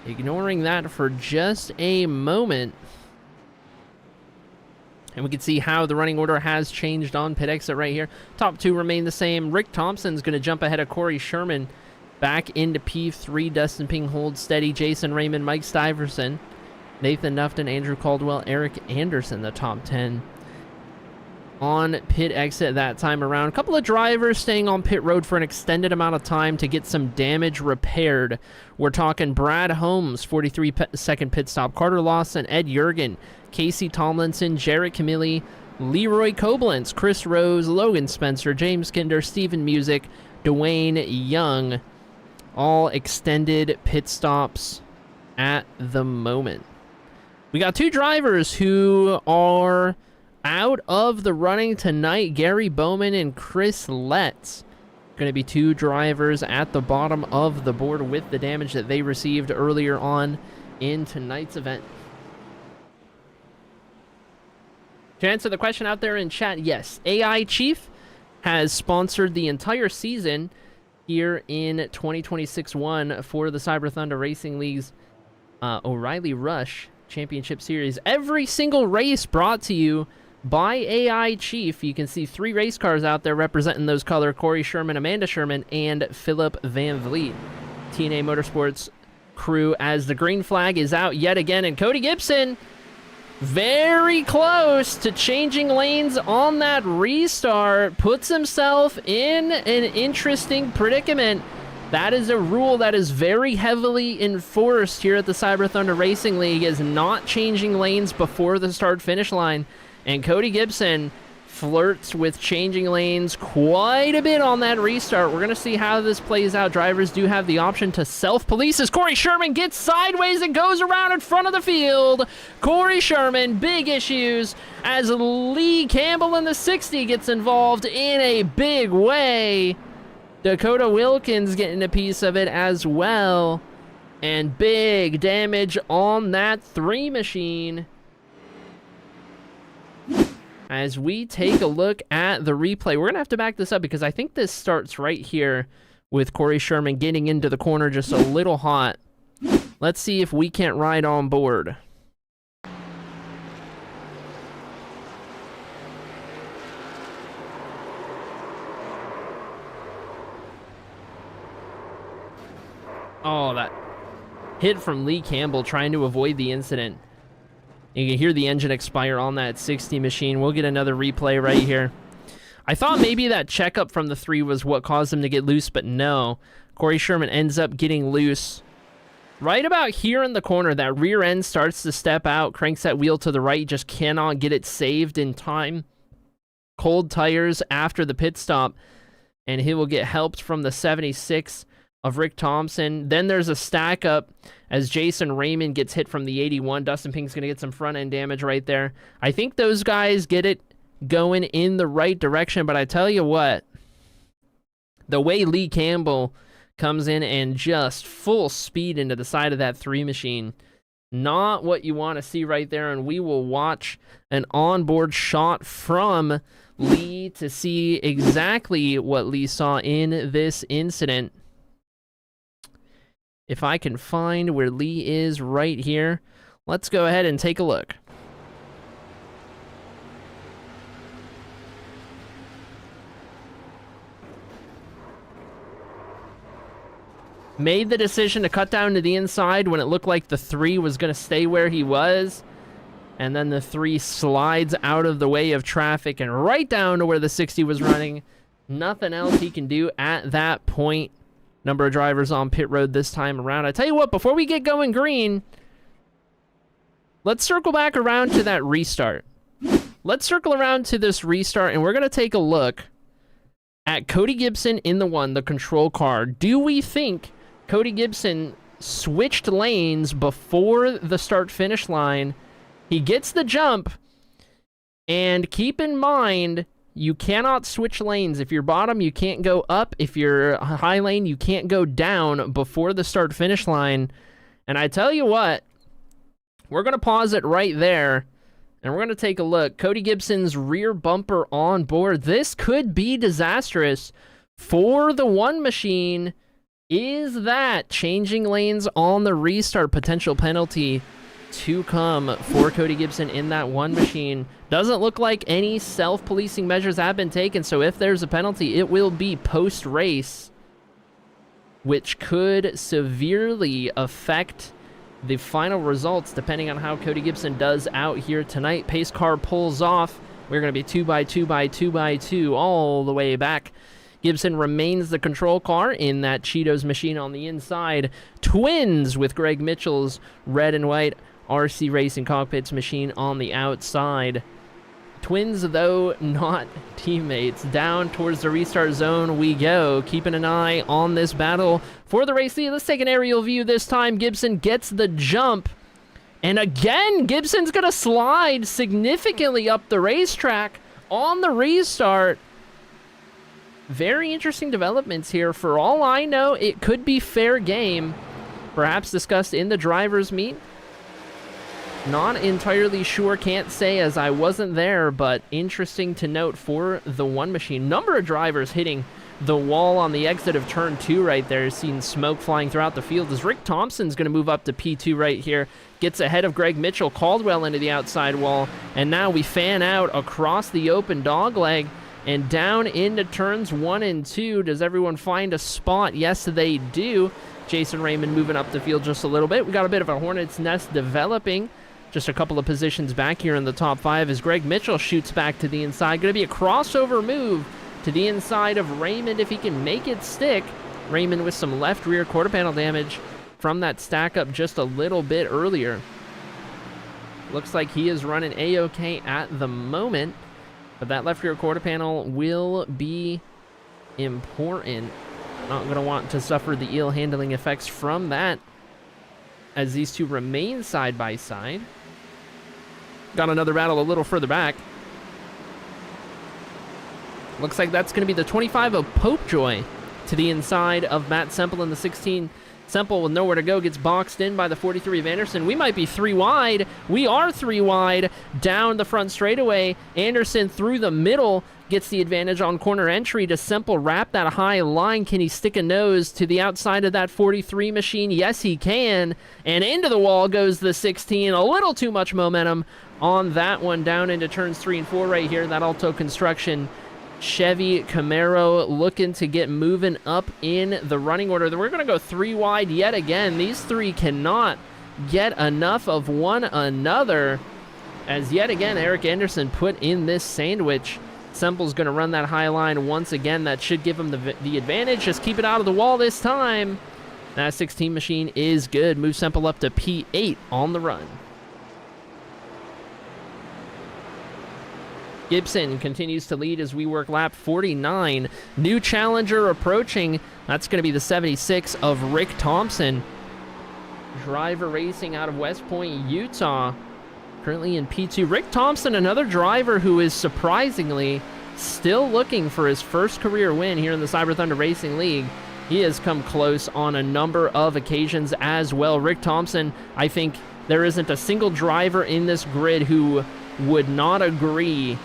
[SPEAKER 1] ignoring that for just a moment. And we can see how the running order has changed on pit exit right here. Top 2 remain the same. Rick Thompson's going to jump ahead of Corey Sherman back into P3. Dustin Ping holds steady. Jason Raymond, Mike Stiverson, Nathan Nufton, Andrew Caldwell, Eric Anderson, the top 10 on pit exit that time around. A couple of drivers staying on pit road for an extended amount of time to get some damage repaired. We're talking Brad Holmes, 43-second pit stop. Carter Lawson, Ed Jurgen, Casey Tomlinson, Jarrett Camilli, Leroy Koblenz, Chris Rose, Logan Spencer, James Kinder, Steven Music, Dwayne Young. All extended pit stops at the moment. We got 2 drivers who are out of the running tonight. Gary Bowman and Chris Letts. Going to be 2 drivers at the bottom of the board with the damage that they received earlier on in tonight's event. To answer the question out there in chat, yes, AI Chief has sponsored the entire season here in 2026-1 for the Cyber Thunder Racing League's O'Reilly Rush Championship Series. Every single race brought to you by AI Chief. You can see 3 race cars out there representing those colors: Corey Sherman, Amanda Sherman, and Philip Van Vliet. TNA Motorsports crew as the green flag is out yet again, and Cody Gibson very close to changing lanes on that restart, puts himself in an interesting predicament. That is a rule that is very heavily enforced here at the Cyber Thunder Racing League, is not changing lanes before the start-finish line. And Cody Gibson flirts with changing lanes quite a bit on that restart. We're going to see how this plays out. Drivers do have the option to self-police as Corey Sherman gets sideways and goes around in front of the field. Corey Sherman, big issues as Lee Campbell in the 60 gets involved in a big way. Dakota Wilkins getting a piece of it as well. And big damage on that 3 machine. As we take a look at the replay, we're going to have to back this up because I think this starts right here with Corey Sherman getting into the corner just a little hot. Let's see if we can't ride on board. Oh, that hit from Lee Campbell trying to avoid the incident. You can hear the engine expire on that 60 machine. We'll get another replay right here. I thought maybe that checkup from the 3 was what caused him to get loose, but no. Corey Sherman ends up getting loose. Right about here in the corner, that rear end starts to step out, cranks that wheel to the right, just cannot get it saved in time. Cold tires after the pit stop, and he will get helped from the 76 of Rick Thompson. Then there's a stack up as Jason Raymond gets hit from the 81. Dustin Pink's going to get some front end damage right there. I think those guys get it going in the right direction, but I tell you what, the way Lee Campbell comes in and just full speed into the side of that 3 machine, not what you want to see right there. And we will watch an onboard shot from Lee to see exactly what Lee saw in this incident. If I can find where Lee is right here, let's go ahead and take a look. Made the decision to cut down to the inside when it looked like the 3 was going to stay where he was. And then the 3 slides out of the way of traffic and right down to where the 60 was running. Nothing else he can do at that point. Number of drivers on pit road this time around. I tell you what, before we get going green, let's circle back around to that restart. Let's circle around to this restart, and we're going to take a look at Cody Gibson in the 1, the control car. Do we think Cody Gibson switched lanes before the start-finish line? He gets the jump, and keep in mind, you cannot switch lanes. If you're bottom, you can't go up. If you're high lane, you can't go down before the start-finish line. And I tell you what, we're going to pause it right there, and we're going to take a look. Cody Gibson's rear bumper on board. This could be disastrous for the 1 machine. Is that changing lanes on the restart? Potential penalty to come for Cody Gibson in that 1 machine. Doesn't look like any self-policing measures have been taken, so if there's a penalty, it will be post-race, which could severely affect the final results depending on how Cody Gibson does out here tonight. Pace car pulls off. We're going to be 2 by 2 by 2 by 2 all the way back. Gibson remains the control car in that Cheetos machine on the inside. Twins with Greg Mitchell's red and white RC Racing Cockpits machine on the outside. Twins, though, not teammates. Down towards the restart zone we go. Keeping an eye on this battle for the race lead. Let's take an aerial view this time. Gibson gets the jump. And again, Gibson's going to slide significantly up the racetrack on the restart. Very interesting developments here. For all I know, it could be fair game. Perhaps discussed in the driver's meet. Not entirely sure, can't say as I wasn't there, but interesting to note for the 1 machine. Number of drivers hitting the wall on the exit of turn 2 right there. Seeing smoke flying throughout the field as Rick Thompson's going to move up to P2 right here. Gets ahead of Greg Mitchell. Caldwell into the outside wall. And now we fan out across the open dogleg and down into turns 1 and 2. Does everyone find a spot? Yes, they do. Jason Raymond moving up the field just a little bit. We got a bit of a hornet's nest developing. Just a couple of positions back here in the top 5 as Greg Mitchell shoots back to the inside. Going to be a crossover move to the inside of Raymond if he can make it stick. Raymond with some left rear quarter panel damage from that stack up just a little bit earlier. Looks like he is running A-OK at the moment. But that left rear quarter panel will be important. Not going to want to suffer the ill handling effects from that as these two remain side by side. Got another battle a little further back. Looks like that's going to be the 25 of Popejoy to the inside of Matt Semple in the 16. Semple with nowhere to go gets boxed in by the 43 of Anderson. We might be 3 wide. We are 3 wide down the front straightaway. Anderson through the middle gets the advantage on corner entry to Semple wrap that high line. Can he stick a nose to the outside of that 43 machine? Yes, he can. And into the wall goes the 16. A little too much momentum on that one down into turns 3 and 4 right here. That Alto Construction Chevy Camaro looking to get moving up in the running order. We're going to go 3 wide yet again. These 3 cannot get enough of one another, as yet again Eric Anderson put in this sandwich. Semple's going to run that high line once again. That should give him the advantage. Just keep it out of the wall this time. That 16 machine is good. Move Semple up to P8 on the run. Gibson continues to lead as we work lap 49. New challenger approaching. That's going to be the 76 of Rick Thompson. Driver racing out of West Point, Utah. Currently in P2. Rick Thompson, another driver who is surprisingly still looking for his first career win here in the Cyber Thunder Racing League. He has come close on a number of occasions as well. Rick Thompson, I think there isn't a single driver in this grid who would not agree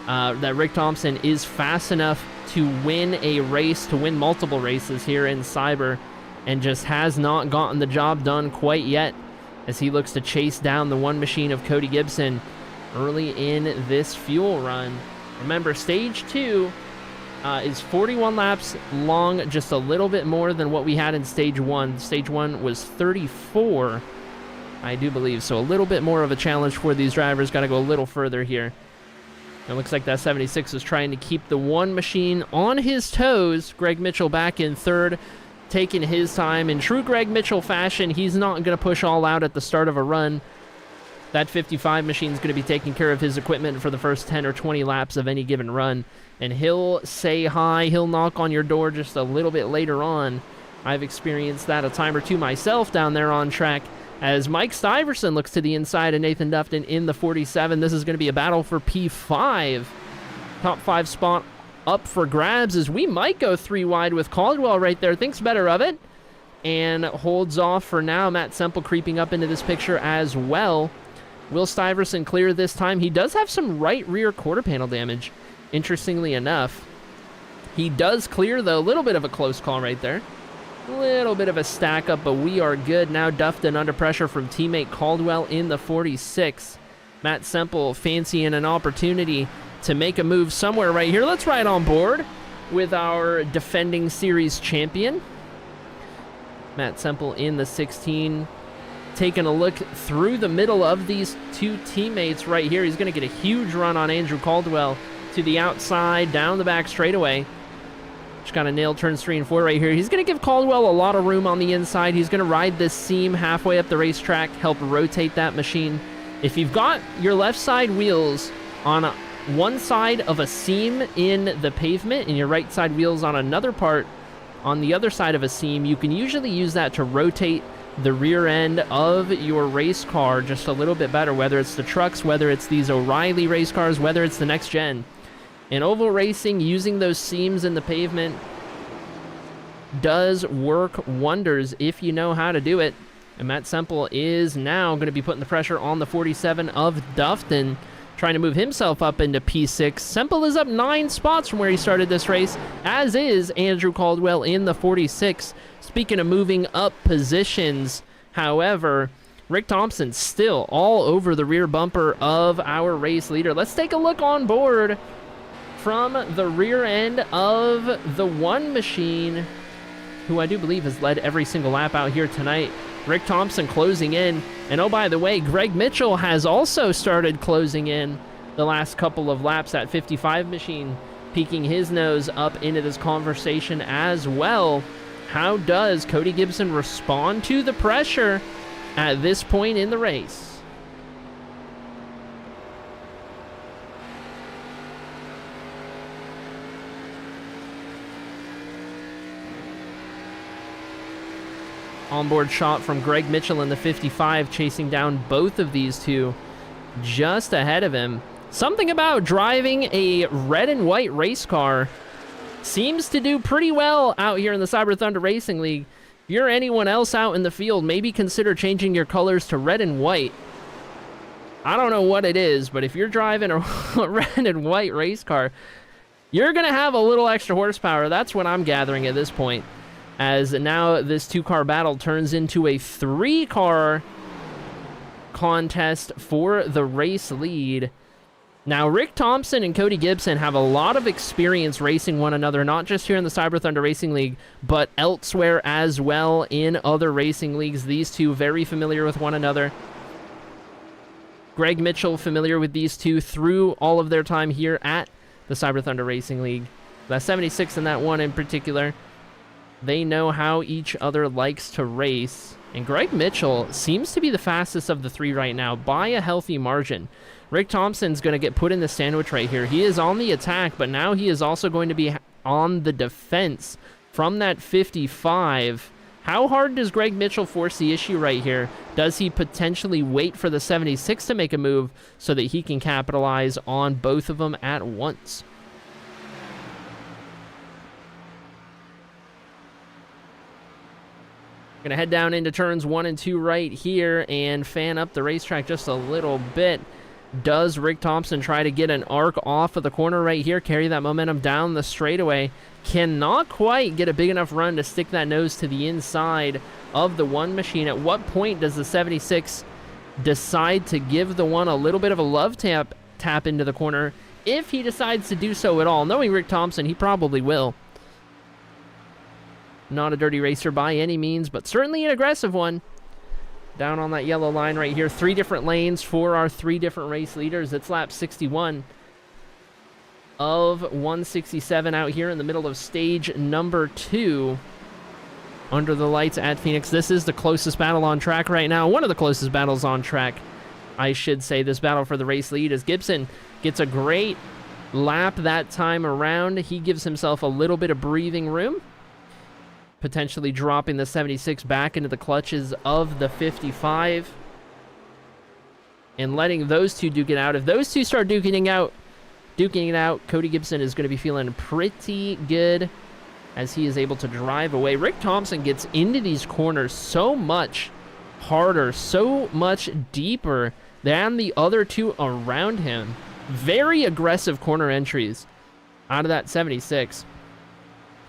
[SPEAKER 1] that Rick Thompson is fast enough to win a race, to win multiple races here in Cyber, and just has not gotten the job done quite yet as he looks to chase down the one machine of Cody Gibson early in this fuel run. Remember, stage 2 is 41 laps long, just a little bit more than what we had in stage 1. Stage 1 was 34, I do believe, so a little bit more of a challenge for these drivers. Got to go a little further here. It looks like that 76 is trying to keep the one machine on his toes. Greg Mitchell back in third, taking his time. In true Greg Mitchell fashion, he's not going to push all out at the start of a run. That 55 machine is going to be taking care of his equipment for the first 10 or 20 laps of any given run. And he'll say hi, he'll knock on your door just a little bit later on. I've experienced that a time or two myself down there on track, as Mike Stiverson looks to the inside of Nathan Dufton in the 47. This is going to be a battle for P5. Top 5 spot up for grabs, as we might go 3 wide with Caldwell right there. Thinks better of it and holds off for now. Matt Semple creeping up into this picture as well. Will Stiverson clear this time? He does have some right rear quarter panel damage, interestingly enough. He does clear, though. A little bit of a close call right there. Little bit of a stack up, but we are good. Now Dufton under pressure from teammate Caldwell in the 46. Matt Semple fancying an opportunity to make a move somewhere right here. Let's ride on board with our defending series champion. Matt Semple in the 16. Taking a look through the middle of these two teammates right here. He's going to get a huge run on Andrew Caldwell to the outside, down the back straightaway. Just got to nail turns 3 and 4 right here. He's going to give Caldwell a lot of room on the inside. He's going to ride this seam halfway up the racetrack, help rotate that machine. If you've got your left side wheels on one side of a seam in the pavement and your right side wheels on another part on the other side of a seam, you can usually use that to rotate the rear end of your race car just a little bit better, whether it's the trucks, whether it's these O'Reilly race cars, whether it's the next gen. In oval racing, using those seams in the pavement does work wonders if you know how to do it. And Matt Semple is now going to be putting the pressure on the 47 of Dufton, trying to move himself up into P6. Semple is up 9 spots from where he started this race, as is Andrew Caldwell in the 46. Speaking of moving up positions, however, Rick Thompson still all over the rear bumper of our race leader. Let's take a look on board from the rear end of the one machine, who I do believe has led every single lap out here tonight. Rick Thompson closing in. And oh, by the way, Greg Mitchell has also started closing in the last couple of laps. That 55 machine peeking his nose up into this conversation as well. How does Cody Gibson respond to the pressure at this point in the race? onboard shot from Greg Mitchell in the 55, chasing down both of these two just ahead of him. Something about driving a red and white race car seems to do pretty well out here in the Cyber Thunder Racing League. If you're anyone else out in the field, maybe consider changing your colors to red and white. I don't know what it is, but if you're driving a red and white race car, you're going to have a little extra horsepower. That's what I'm gathering at this point, as now this 2-car battle turns into a 3-car contest for the race lead. Now, Rick Thompson and Cody Gibson have a lot of experience racing one another, not just here in the Cyber Thunder Racing League, but elsewhere as well in other racing leagues. These two very familiar with one another. Greg Mitchell familiar with these two through all of their time here at the Cyber Thunder Racing League. That 76 and that one in particular, they know how each other likes to race. And Greg Mitchell seems to be the fastest of the three right now by a healthy margin. Rick Thompson's going to get put in the sandwich right here. He is on the attack, but now he is also going to be on the defense from that 55. How hard does Greg Mitchell force the issue right here? Does he potentially wait for the 76 to make a move so that he can capitalize on both of them at once? Going to head down into turns 1 and 2 right here and fan up the racetrack just a little bit. Does Rick Thompson try to get an arc off of the corner right here, carry that momentum down the straightaway? Cannot quite get a big enough run to stick that nose to the inside of the one machine. At what point does the 76 decide to give the one a little bit of a love tap into the corner? If he decides to do so at all. Knowing Rick Thompson, he probably will. Not a dirty racer by any means, but certainly an aggressive one. Down on that yellow line right here. 3 different lanes for our 3 different race leaders. It's lap 61 of 167 out here in the middle of stage number 2 under the lights at Phoenix. This is the closest battle on track right now. One of the closest battles on track, I should say. This battle for the race lead as Gibson gets a great lap that time around. He gives himself a little bit of breathing room, potentially dropping the 76 back into the clutches of the 55 and letting those two duke it out. If those two start duking it out, Cody Gibson is going to be feeling pretty good as he is able to drive away. Rick Thompson gets into these corners so much harder, so much deeper than the other two around him. Very aggressive corner entries out of that 76.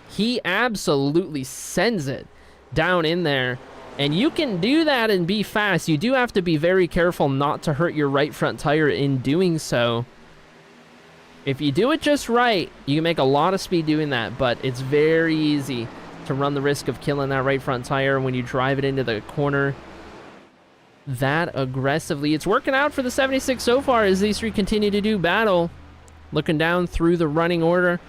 [SPEAKER 1] He absolutely sends it down in there. And you can do that and be fast. You do have to be very careful not to hurt your right front tire in doing so. If you do it just right, you can make a lot of speed doing that, but it's very easy to run the risk of killing that right front tire when you drive it into the corner that aggressively. It's working out for the 76 so far as these three continue to do battle. Looking down through the running order,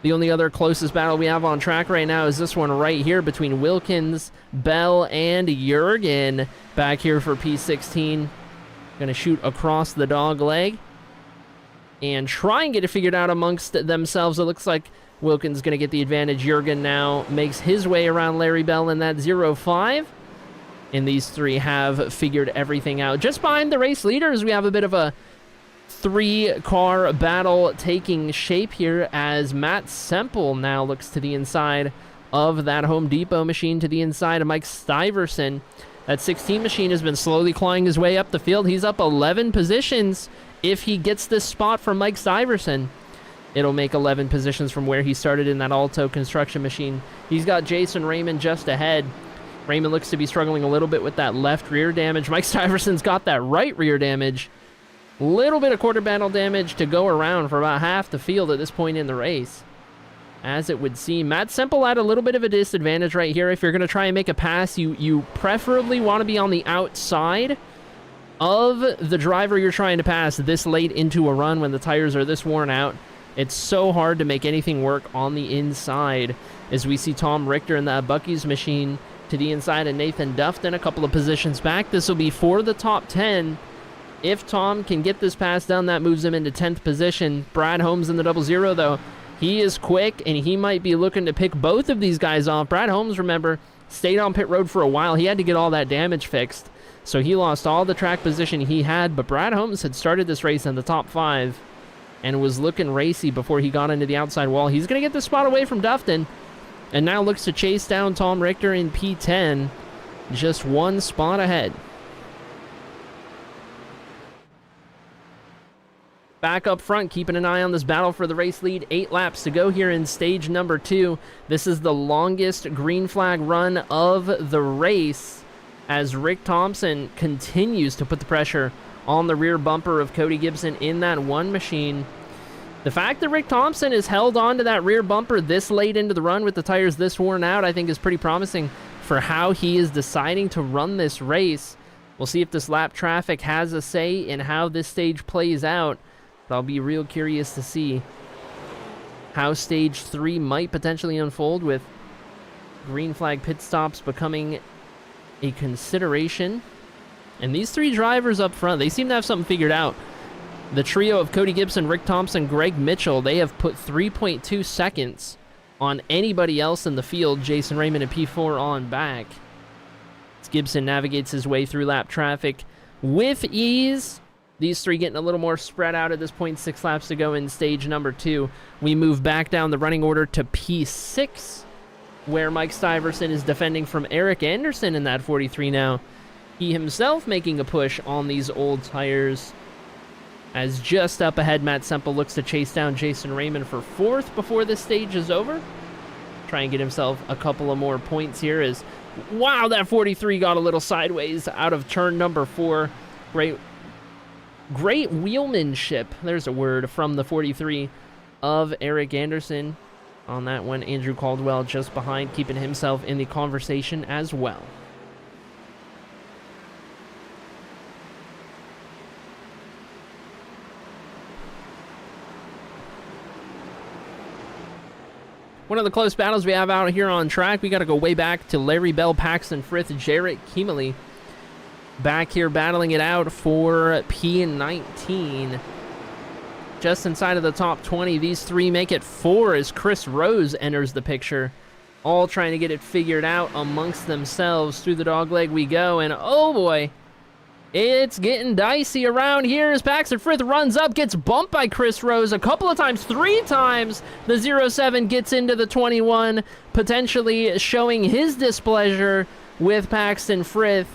[SPEAKER 1] the only other closest battle we have on track right now is this one right here between Wilkins, Bell, and Jurgen back here for P16. Going to shoot across the dog leg and try and get it figured out amongst themselves. It looks like Wilkins going to get the advantage. Jurgen now makes his way around Larry Bell in that 0-5. And these three have figured everything out. Just behind the race leaders, we have a bit of a 3-car battle taking shape here as Matt Semple now looks to the inside of that Home Depot machine, to the inside of Mike Stiverson. That 16 machine has been slowly clawing his way up the field. He's up 11 positions. If he gets this spot from Mike Stiverson, it'll make 11 positions from where he started in that Alto construction machine. He's got Jason Raymond just ahead. Raymond looks to be struggling a little bit with that left rear damage. Mike Stiverson's got that right rear damage. Little bit of quarter battle damage to go around for about half the field at this point in the race, as it would seem. Matt Semple had a little bit of a disadvantage right here. If you're going to try and make a pass, you preferably want to be on the outside of the driver you're trying to pass this late into a run when the tires are this worn out. It's so hard to make anything work on the inside, as we see Tom Richter in that Bucky's machine to the inside of Nathan Dufton a couple of positions back. This will be for the top 10. If Tom can get this pass done, that moves him into 10th position. Brad Holmes in the 00, though. He is quick, and he might be looking to pick both of these guys off. Brad Holmes, remember, stayed on pit road for a while. He had to get all that damage fixed, so he lost all the track position he had. But Brad Holmes had started this race in the top 5 and was looking racy before he got into the outside wall. He's going to get the spot away from Dufton and now looks to chase down Tom Richter in P10, just one spot ahead. Back up front, keeping an eye on this battle for the race lead. 8 laps to go here in stage number 2. This is the longest green flag run of the race as Rick Thompson continues to put the pressure on the rear bumper of Cody Gibson in that one machine. The fact that Rick Thompson has held on to that rear bumper this late into the run with the tires this worn out, I think is pretty promising for how he is deciding to run this race. We'll see if this lap traffic has a say in how this stage plays out. But I'll be real curious to see how stage 3 might potentially unfold, with green flag pit stops becoming a consideration. And these 3 drivers up front, they seem to have something figured out. The trio of Cody Gibson, Rick Thompson, Greg Mitchell, they have put 3.2 seconds on anybody else in the field. Jason Raymond and P4 on back. As Gibson navigates his way through lap traffic with ease. These 3 getting a little more spread out at this point. 6 laps to go in stage number 2. We move back down the running order to P6, where Mike Stiverson is defending from Eric Anderson in that 43 now. He himself making a push on these old tires. As just up ahead, Matt Semple looks to chase down Jason Raymond for 4th before this stage is over. Try and get himself a couple of more points here as, wow, that 43 got a little sideways out of turn number 4. Great wheelmanship, there's a word, from the 43 of Eric Anderson. On that one, Andrew Caldwell just behind, keeping himself in the conversation as well. One of the close battles we have out here on track, we got to go way back to Larry Bell, Paxton Frith, Jarrett Kiemele. Back here battling it out for P19. Just inside of the top 20. These 3 make it 4 as Chris Rose enters the picture. All trying to get it figured out amongst themselves. Through the dogleg we go, and oh boy, it's getting dicey around here as Paxton Frith runs up, gets bumped by Chris Rose a couple of times, 3 times. The 07 gets into the 21, potentially showing his displeasure with Paxton Frith.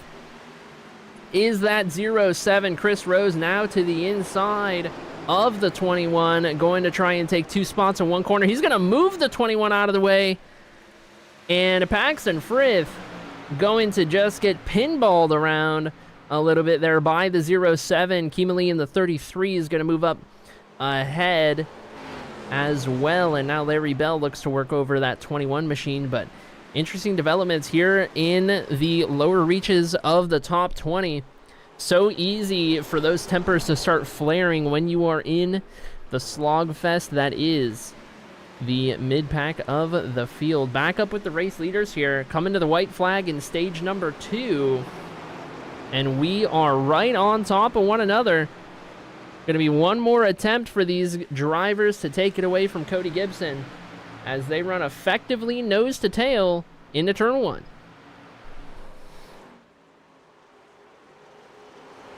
[SPEAKER 1] Is that 07 Chris Rose now to the inside of the 21, going to try and take 2 spots in one corner. He's going to move the 21 out of the way, and Paxton Frith going to just get pinballed around a little bit there by the 07. Kiemele in the 33 is going to move up ahead as well, and now Larry Bell looks to work over that 21 machine. But interesting developments here in the lower reaches of the top 20. So easy for those tempers to start flaring when you are in the slog fest that is the mid-pack of the field. Back up with the race leaders here, coming to the white flag in stage number 2. And we are right on top of one another. Going to be one more attempt for these drivers to take it away from Cody Gibson as they run effectively nose to tail into turn 1.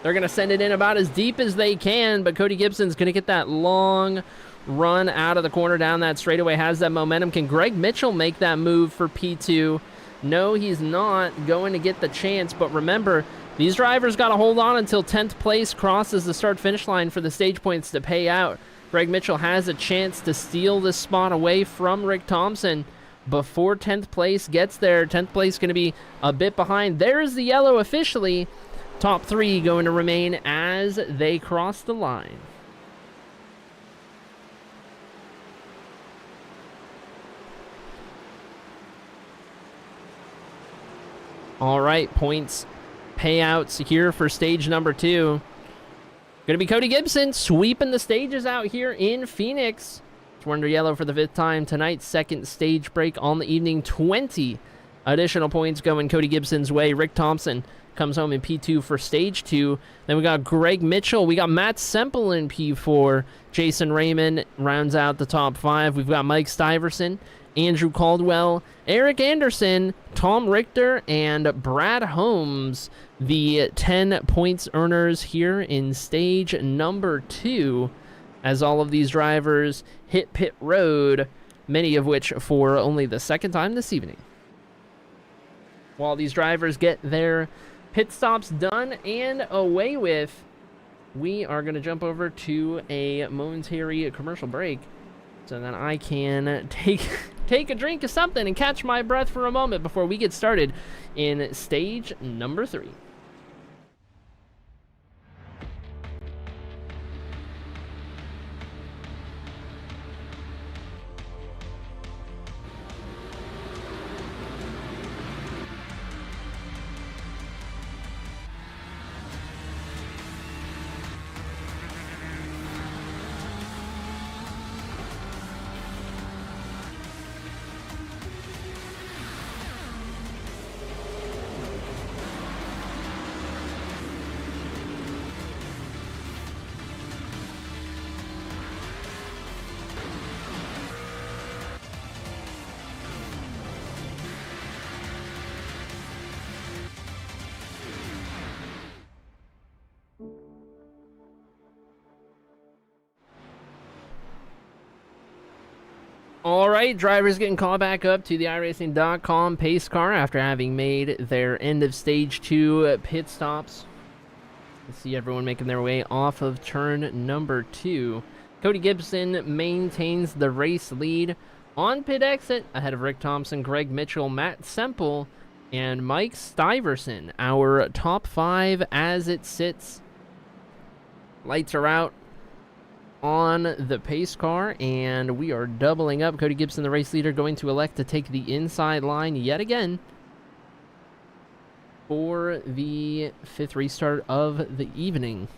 [SPEAKER 1] They're going to send it in about as deep as they can, but Cody Gibson's going to get that long run out of the corner down that straightaway, has that momentum. Can Greg Mitchell make that move for P2? No, he's not going to get the chance, but remember, these drivers got to hold on until 10th place crosses the start-finish line for the stage points to pay out. Greg Mitchell has a chance to steal this spot away from Rick Thompson before 10th place gets there. 10th place going to be a bit behind. There's the yellow officially. Top 3 going to remain as they cross the line. All right, points payouts here for stage number 2. Going to be Cody Gibson sweeping the stages out here in Phoenix. It's under yellow for the 5th time tonight. Second stage break on the evening. 20 additional points going Cody Gibson's way. Rick Thompson comes home in P2 for stage 2. Then we got Greg Mitchell. We got Matt Semple in P4. Jason Raymond rounds out the top 5. We've got Mike Stiverson Andrew Caldwell, Eric Anderson, Tom Richter, and Brad Holmes, the 10 points earners here in stage number 2, as all of these drivers hit pit road, many of which for only the second time this evening. While these drivers get their pit stops done and away with, we are going to jump over to a momentary commercial break so that I can take a drink of something and catch my breath for a moment before we get started in stage number 3. All right, drivers getting called back up to the iRacing.com pace car after having made their end of stage 2 pit stops. You see everyone making their way off of turn number 2. Cody Gibson maintains the race lead on pit exit ahead of Rick Thompson, Greg Mitchell, Matt Semple, and Mike Stiverson. Our top 5 as it sits. Lights are out on the pace car, and we are doubling up. Cody Gibson, the race leader, going to elect to take the inside line yet again for the 5th restart of the evening.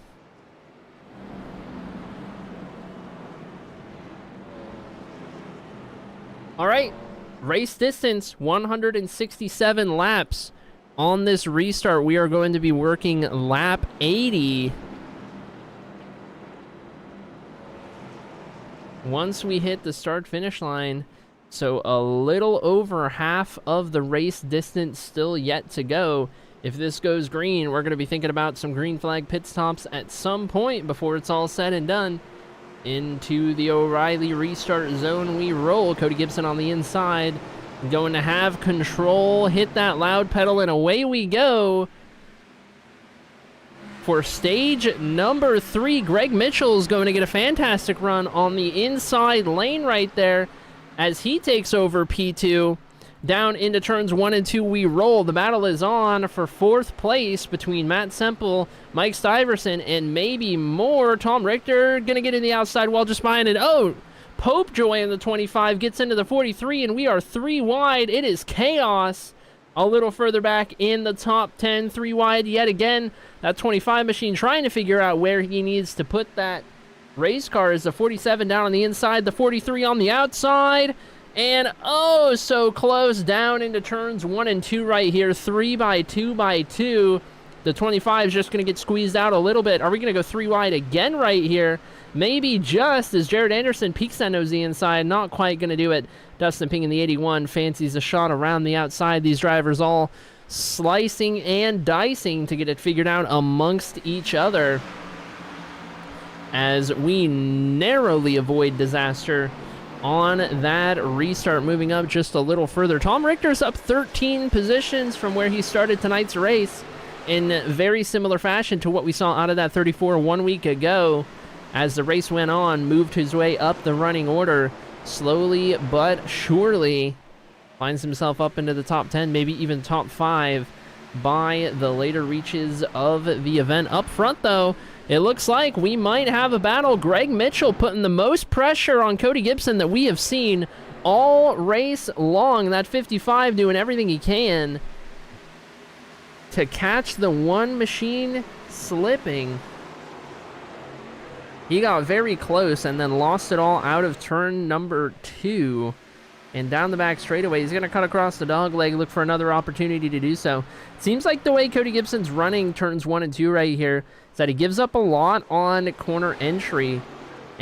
[SPEAKER 1] All right, race distance 167 laps. On this restart, we are going to be working lap 80. Once we hit the start-finish line, so a little over half of the race distance still yet to go. If this goes green, we're going to be thinking about some green flag pit stops at some point before it's all said and done. Into the O'Reilly restart zone we roll. Cody Gibson on the inside, going to have control, hit that loud pedal, and away we go. For stage number 3, Greg Mitchell is going to get a fantastic run on the inside lane right there as he takes over P2. Down into turns 1 and 2 we roll. The battle is on for 4th place between Matt Semple, Mike Stiverson, and maybe more. Tom Richter going to get in the outside wall just behind it. Oh, Pope Joy in the 25 gets into the 43, and we are 3 wide. It is chaos. A little further back in the top 10, 3 wide yet again. That 25 machine trying to figure out where he needs to put that race car. Is the 47 down on the inside, the 43 on the outside, and oh, so close down into turns 1 and 2 right here. 3 by 2 by 2. The 25 is just going to get squeezed out a little bit. Are we going to go 3 wide again right here? Maybe just as Jared Anderson peeks that nose the inside. Not quite going to do it. Dustin Ping in the 81 fancies a shot around the outside. These drivers all slicing and dicing to get it figured out amongst each other as we narrowly avoid disaster on that restart. Moving up just a little further. Tom Richter's up 13 positions from where he started tonight's race in very similar fashion to what we saw out of that 34 1 week ago. As the race went on, moved his way up the running order slowly but surely. Finds himself up into the top 10, maybe even top 5 by the later reaches of the event. Up front, though, it looks like we might have a battle. Greg Mitchell putting the most pressure on Cody Gibson that we have seen all race long. That 55 doing everything he can to catch the one machine slipping. He got very close and then lost it all out of turn number 2. And down the back straightaway, he's going to cut across the dog leg, look for another opportunity to do so. Seems like the way Cody Gibson's running turns 1 and 2 right here is that he gives up a lot on corner entry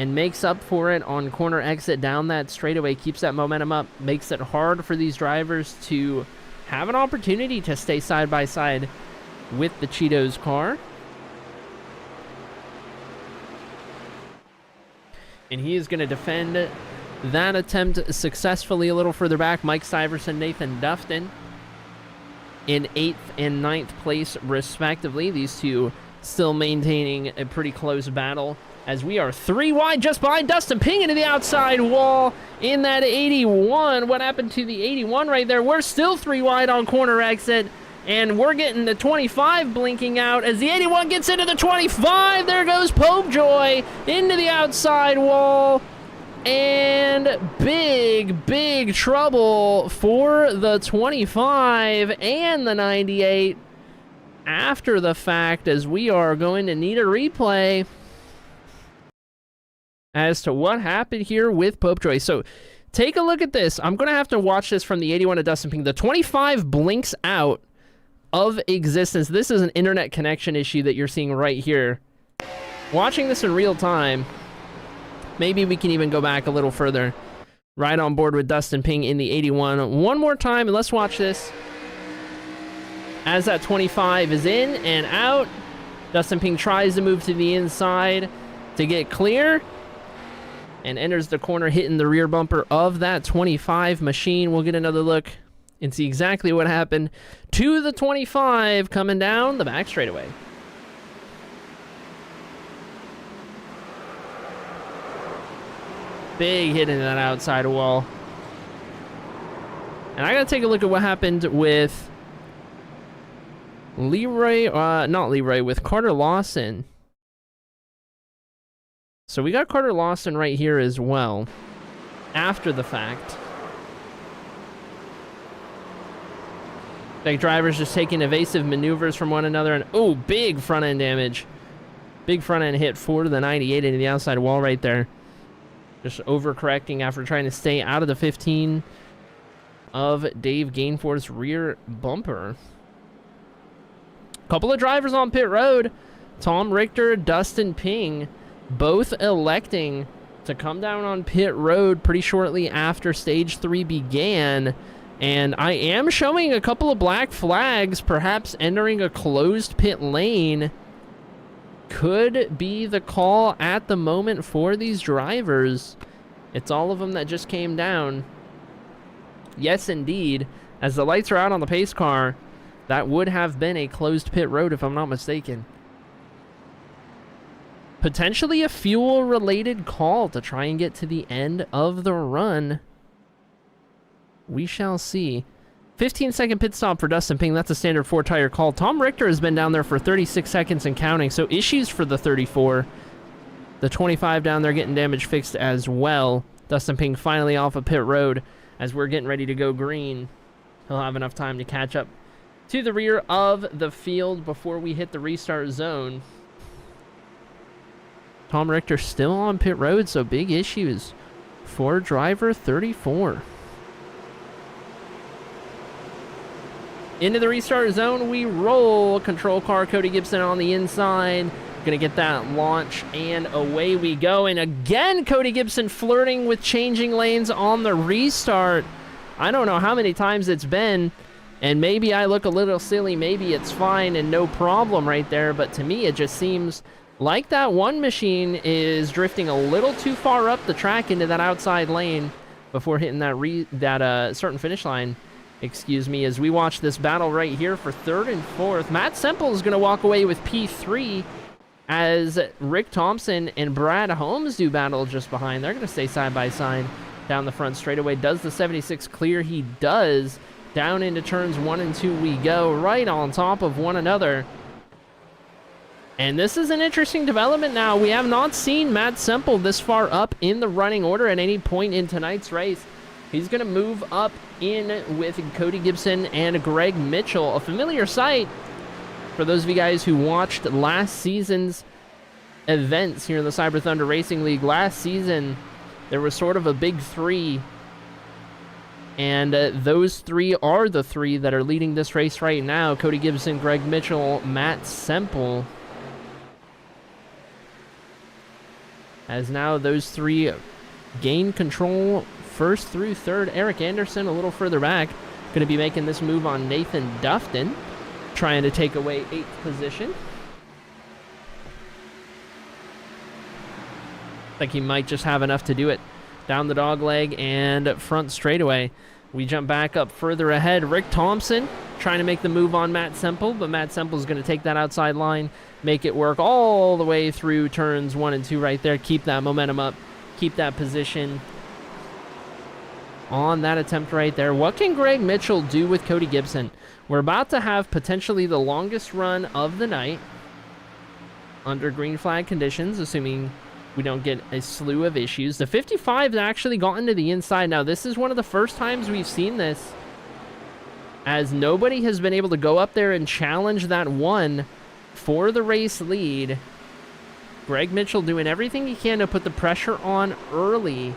[SPEAKER 1] and makes up for it on corner exit down that straightaway, keeps that momentum up, makes it hard for these drivers to have an opportunity to stay side by side with the Cheetos car. And he is going to defend that attempt successfully. A little further back, Mike Syverson, Nathan Dufton in 8th and 9th place respectively. These two still maintaining a pretty close battle, as we are 3 wide just behind Dustin Ping into the outside wall in that 81. What happened to the 81 right there? We're still 3 wide on corner exit, and we're getting the 25 blinking out as the 81 gets into the 25. There goes Popejoy into the outside wall, and big trouble for the 25 and the 98 after the fact, as we are going to need a replay as to what happened here with Popejoy. So take a look at this. I'm going to have to watch this from the 81 to Dustin Ping. The 25 blinks out of existence. This is an internet connection issue that you're seeing right here. Watching this in real time, maybe we can even go back a little further. Right on board with Dustin Ping in the 81. One more time, and let's watch this. As that 25 is in and out, Dustin Ping tries to move to the inside to get clear and enters the corner, hitting the rear bumper of that 25 machine. We'll get another look and see exactly what happened to the 25 coming down the back straightaway. Big hit into that outside wall. And I gotta take a look at what happened with with Carter Lawson. So we got Carter Lawson right here as well, after the fact. Like, drivers just taking evasive maneuvers from one another, and oh, big front end damage. Big front end hit for the 98 into the outside wall right there. Just overcorrecting after trying to stay out of the 15 of Dave Gainforth's rear bumper. Couple of drivers on pit road. Tom Richter, Dustin Ping, both electing to come down on pit road pretty shortly after stage 3 began. And I am showing a couple of black flags, perhaps entering a closed pit lane could be the call at the moment for these drivers. It's all of them that just came down. Yes, indeed. As the lights are out on the pace car, that would have been a closed pit road if I'm not mistaken. Potentially a fuel-related call to try and get to the end of the run. We shall see. 15-second pit stop for Dustin Ping. That's a standard 4-tire call. Tom Richter has been down there for 36 seconds and counting, so issues for the 34. The 25 down there getting damage fixed as well. Dustin Ping finally off of pit road as we're getting ready to go green. He'll have enough time to catch up to the rear of the field before we hit the restart zone. Tom Richter still on pit road, so big issues for driver 34. Into the restart zone we roll. Control car, Cody Gibson on the inside. Gonna get that launch, and away we go. And again, Cody Gibson flirting with changing lanes on the restart. I don't know how many times it's been, and maybe I look a little silly. Maybe it's fine and no problem right there, but to me it just seems like that one machine is drifting a little too far up the track into that outside lane before hitting that certain finish line. Excuse me, as we watch this battle right here for 3rd and 4th. Matt Semple is going to walk away with P3 as Rick Thompson and Brad Holmes do battle just behind. They're going to stay side by side down the front straightaway. Does the 76 clear? He does. Down into turns 1 and 2 we go, right on top of one another. And this is an interesting development now. We have not seen Matt Semple this far up in the running order at any point in tonight's race. He's going to move up in with Cody Gibson and Greg Mitchell. A familiar sight for those of you guys who watched last season's events here in the Cyber Thunder Racing League. Last season, there was sort of a big three. And those three are the three that are leading this race right now. Cody Gibson, Greg Mitchell, Matt Semple. as now those three gain control first through third. Eric Anderson a little further back, going to be making this move on Nathan Dufton, trying to take away 8th position. Like he might just have enough to do it. Down the dog leg and front straightaway. We jump back up further ahead. Rick Thompson trying to make the move on Matt Semple, but Matt Semple is going to take that outside line, make it work all the way through turns 1 and 2 right there. Keep that momentum up, keep that position on that attempt right there. What can Greg Mitchell do with Cody Gibson? We're about to have potentially the longest run of the night under green flag conditions, assuming we don't get a slew of issues. The 55's actually gotten to the inside. Now, this is one of the first times we've seen this, as nobody has been able to go up there and challenge that one for the race lead. Greg Mitchell doing everything he can to put the pressure on early.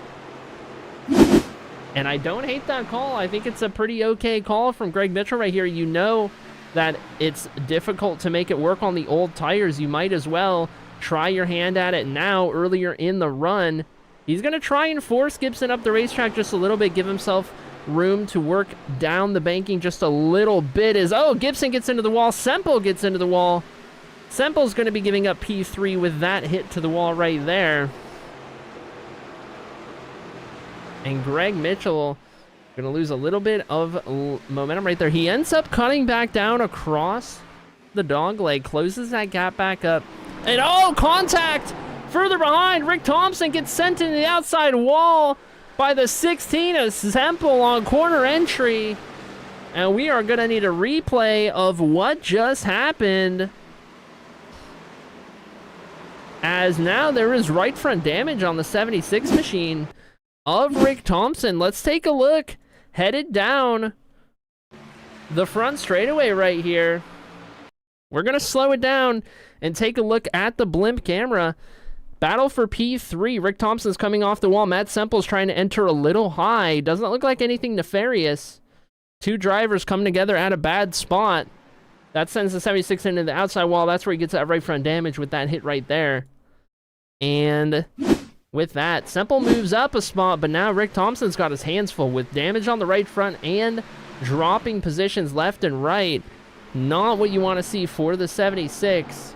[SPEAKER 1] And I don't hate that call. I think it's a pretty okay call from Greg Mitchell right here. You know that it's difficult to make it work on the old tires. You might as well try your hand at it now, earlier in the run. He's going to try and force Gibson up the racetrack just a little bit, give himself room to work down the banking just a little bit. Oh, Gibson gets into the wall. Semple gets into the wall. Semple's going to be giving up P3 with that hit to the wall right there. And Greg Mitchell going to lose a little bit of momentum right there. He ends up cutting back down across the dog leg, closes that gap back up. And oh, contact further behind. Rick Thompson gets sent into the outside wall by the 16 of Semple on corner entry. And we are going to need a replay of what just happened, as now there is right front damage on the 76 machine of Rick Thompson. Let's take a look. Headed down the front straightaway right here. We're going to slow it down and take a look at the blimp camera. Battle for P3. Rick Thompson's coming off the wall. Matt Semple's trying to enter a little high. Doesn't look like anything nefarious. Two drivers come together at a bad spot. That sends the 76 into the outside wall. That's where he gets that right front damage with that hit right there. And with that, Semple moves up a spot, but now Rick Thompson's got his hands full with damage on the right front and dropping positions left and right. Not what you want to see for the 76.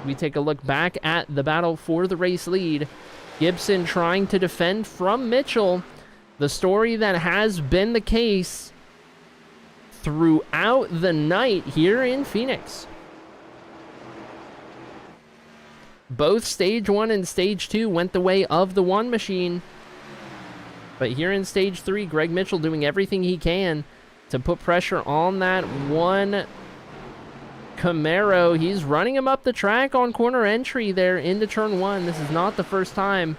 [SPEAKER 1] We take a look back at the battle for the race lead. Gibson trying to defend from Mitchell. The story that has been the case throughout the night here in Phoenix. Both stage 1 and stage 2 went the way of the one machine. But here in stage 3, Greg Mitchell doing everything he can to put pressure on that one Camaro. He's running him up the track on corner entry there into turn 1. This is not the first time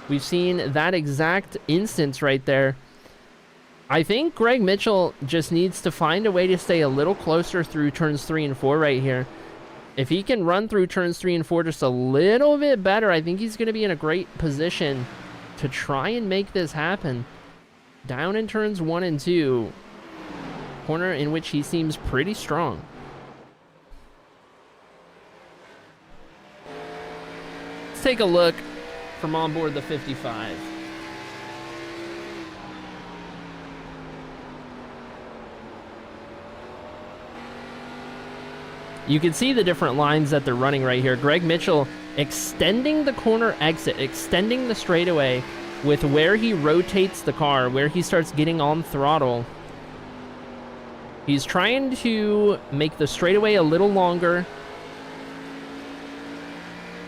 [SPEAKER 1] we've seen that exact instance right there. I think Greg Mitchell just needs to find a way to stay a little closer through turns 3 and 4 right here. If he can run through turns 3 and 4 just a little bit better, I think he's going to be in a great position to try and make this happen. Down in turns 1 and 2, corner in which he seems pretty strong. Let's take a look from on board the 55. You can see the different lines that they're running right here. Greg Mitchell extending the corner exit, extending the straightaway with where he rotates the car, where he starts getting on throttle. He's trying to make the straightaway a little longer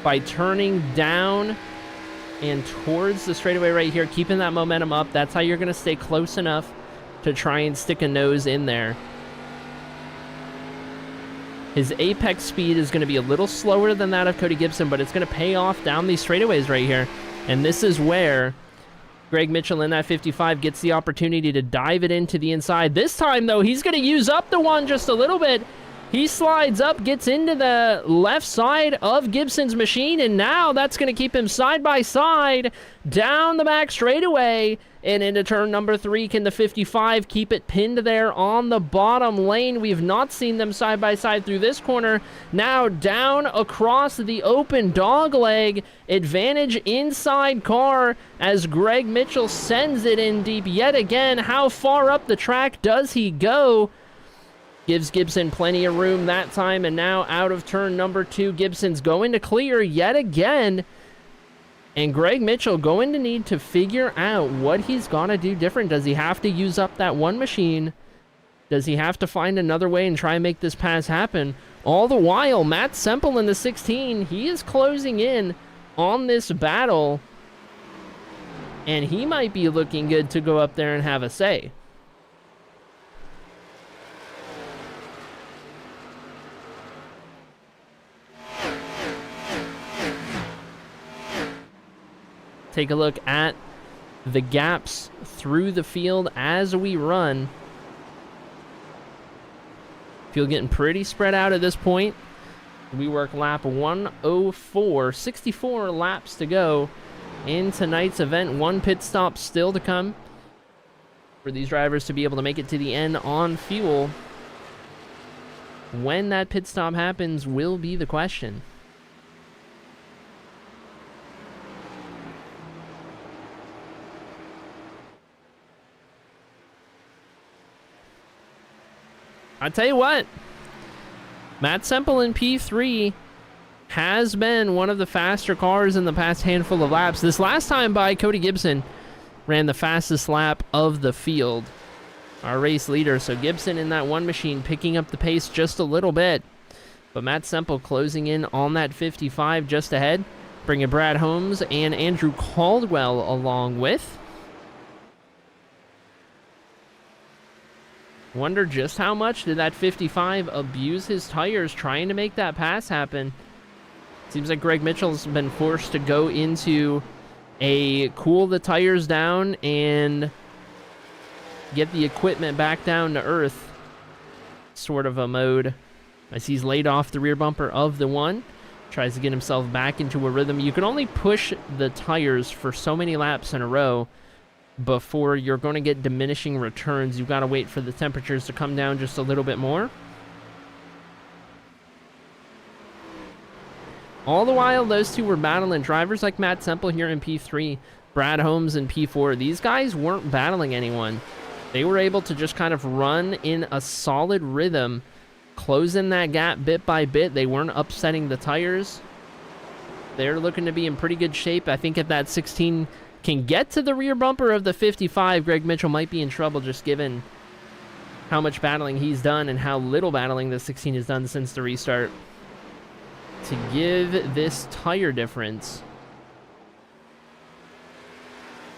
[SPEAKER 1] by turning down and towards the straightaway right here, keeping that momentum up. That's how you're going to stay close enough to try and stick a nose in there. His apex speed is going to be a little slower than that of Cody Gibson, but it's going to pay off down these straightaways right here. And this is where Greg Mitchell in that 55 gets the opportunity to dive it into the inside. This time, though, he's going to use up the one just a little bit He slides up, gets into the left side of Gibson's machine, and now that's going to keep him side by side down the back straightaway and into turn number 3. Can the 55 keep it pinned there on the bottom lane? We've not seen them side by side through this corner. Now down across the open dogleg. Advantage inside car as Greg Mitchell sends it in deep yet again. How far up the track does he go? Gives Gibson plenty of room that time, and now out of turn number 2, Gibson's going to clear yet again. And Greg Mitchell going to need to figure out what he's going to do different. Does he have to use up that one machine? Does he have to find another way and try and make this pass happen? All the while, Matt Semple in the 16, he is closing in on this battle. And he might be looking good to go up there and have a say. Take a look at the gaps through the field as we run. Field getting pretty spread out at this point. We work lap 104, 64 laps to go in tonight's event. 1 pit stop still to come for these drivers to be able to make it to the end on fuel. When that pit stop happens will be the question. I tell you what, Matt Semple in P3 has been one of the faster cars in the past handful of laps. This last time by, Cody Gibson ran the fastest lap of the field, our race leader. So Gibson in that one machine picking up the pace just a little bit. But Matt Semple closing in on that 55 just ahead, bringing Brad Holmes and Andrew Caldwell along with. Wonder just how much did that 55 abuse his tires trying to make that pass happen. Seems like Greg Mitchell's been forced to go into a cool the tires down and get the equipment back down to earth sort of a mode, as he's laid off the rear bumper of the one. Tries to get himself back into a rhythm. You can only push the tires for so many laps in a row before you're going to get diminishing returns. You've got to wait for the temperatures to come down just a little bit more. All the while, those two were battling. Drivers like Matt Semple here in P3, Brad Holmes in P4. These guys weren't battling anyone. They were able to just kind of run in a solid rhythm, closing that gap bit by bit. They weren't upsetting the tires. They're looking to be in pretty good shape. I think if that 16 can get to the rear bumper of the 55, Greg Mitchell might be in trouble, just given how much battling he's done and how little battling the 16 has done since the restart. To give this tire difference,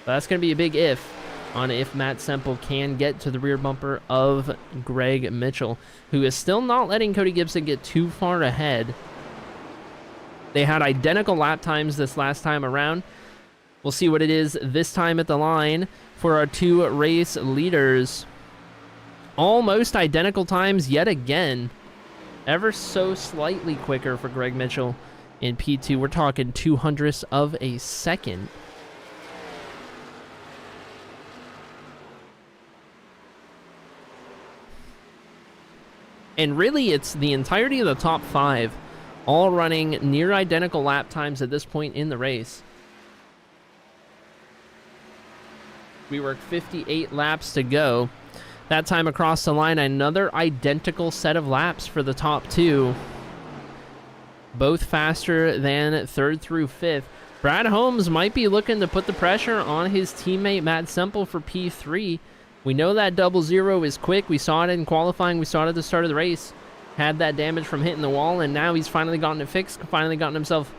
[SPEAKER 1] that's going to be a big if on if Matt Semple can get to the rear bumper of Greg Mitchell, who is still not letting Cody Gibson get too far ahead. They had identical lap times this last time around. We'll see what it is this time at the line for our two race leaders. Almost identical times yet again. Ever so slightly quicker for Greg Mitchell in P2. We're talking 0.02 of a second. And really, it's the entirety of the top 5 all running near identical lap times at this point in the race. We work 58 laps to go. That time across the line, another identical set of laps for the top 2. Both faster than 3rd through 5th. Brad Holmes might be looking to put the pressure on his teammate Matt Semple for P3. We know that 00 is quick. We saw it in qualifying. We saw it at the start of the race. Had that damage from hitting the wall, and now he's finally gotten it fixed. Finally gotten himself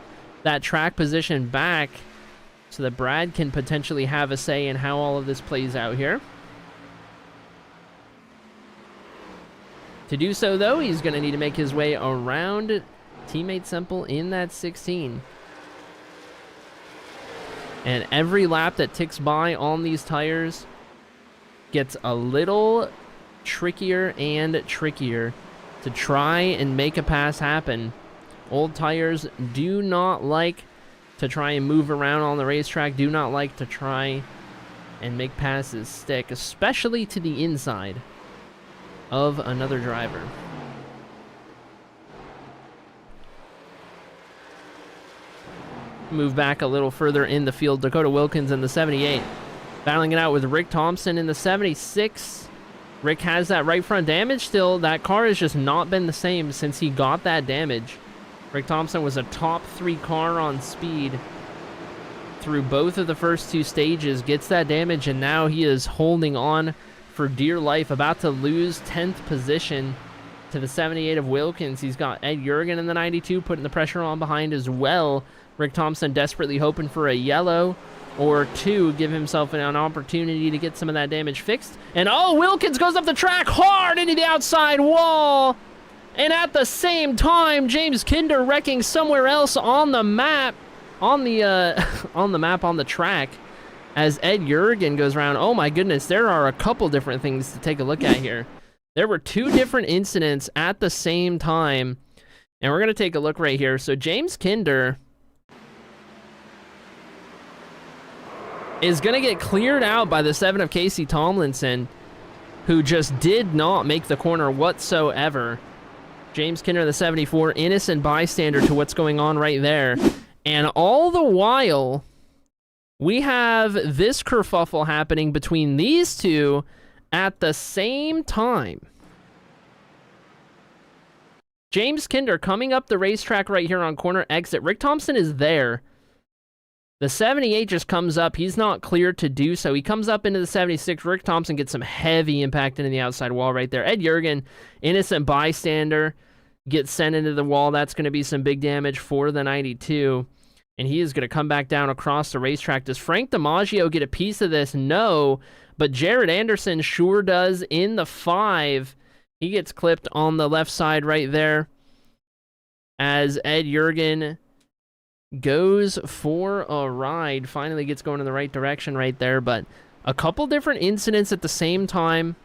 [SPEAKER 1] that track position back, so that Brad can potentially have a say in how all of this plays out here. To do so, though, he's going to need to make his way around teammate Semple in that 16. And every lap that ticks by on these tires gets a little trickier and trickier to try and make a pass happen. Old tires do not like to try and move around on the racetrack, do not like to try and make passes stick, especially to the inside of another driver. Move back a little further in the field. Dakota Wilkins in the 78. Battling it out with Rick Thompson in the 76. Rick has that right front damage still. That car has just not been the same since he got that damage. Rick Thompson was a top 3 car on speed through both of the first 2 stages. Gets that damage, and now he is holding on for dear life. About to lose 10th position to the 78 of Wilkins. He's got Ed Jurgen in the 92, putting the pressure on behind as well. Rick Thompson desperately hoping for a yellow or 2, give himself an opportunity to get some of that damage fixed. And oh, Wilkins goes up the track hard into the outside wall. And at the same time, James Kinder wrecking somewhere else on the map, on the track, as Ed Jurgen goes around. Oh my goodness, there are a couple different things to take a look at here. There were 2 different incidents at the same time, and we're gonna take a look right here. So James Kinder is going to get cleared out by the 7 of Casey Tomlinson, who just did not make the corner whatsoever. James Kinder, the 74, innocent bystander to what's going on right there. And all the while, we have this kerfuffle happening between these 2 at the same time. James Kinder coming up the racetrack right here on corner exit. Rick Thompson is there. The 78 just comes up. He's not cleared to do so. He comes up into the 76. Rick Thompson gets some heavy impact into the outside wall right there. Ed Jurgen, innocent bystander, gets sent into the wall. That's going to be some big damage for the 92. And he is going to come back down across the racetrack. Does Frank DiMaggio get a piece of this? No. But Jared Anderson sure does in the 5. He gets clipped on the left side right there as Ed Jurgen goes for a ride. Finally gets going in the right direction right there. But a couple different incidents at the same time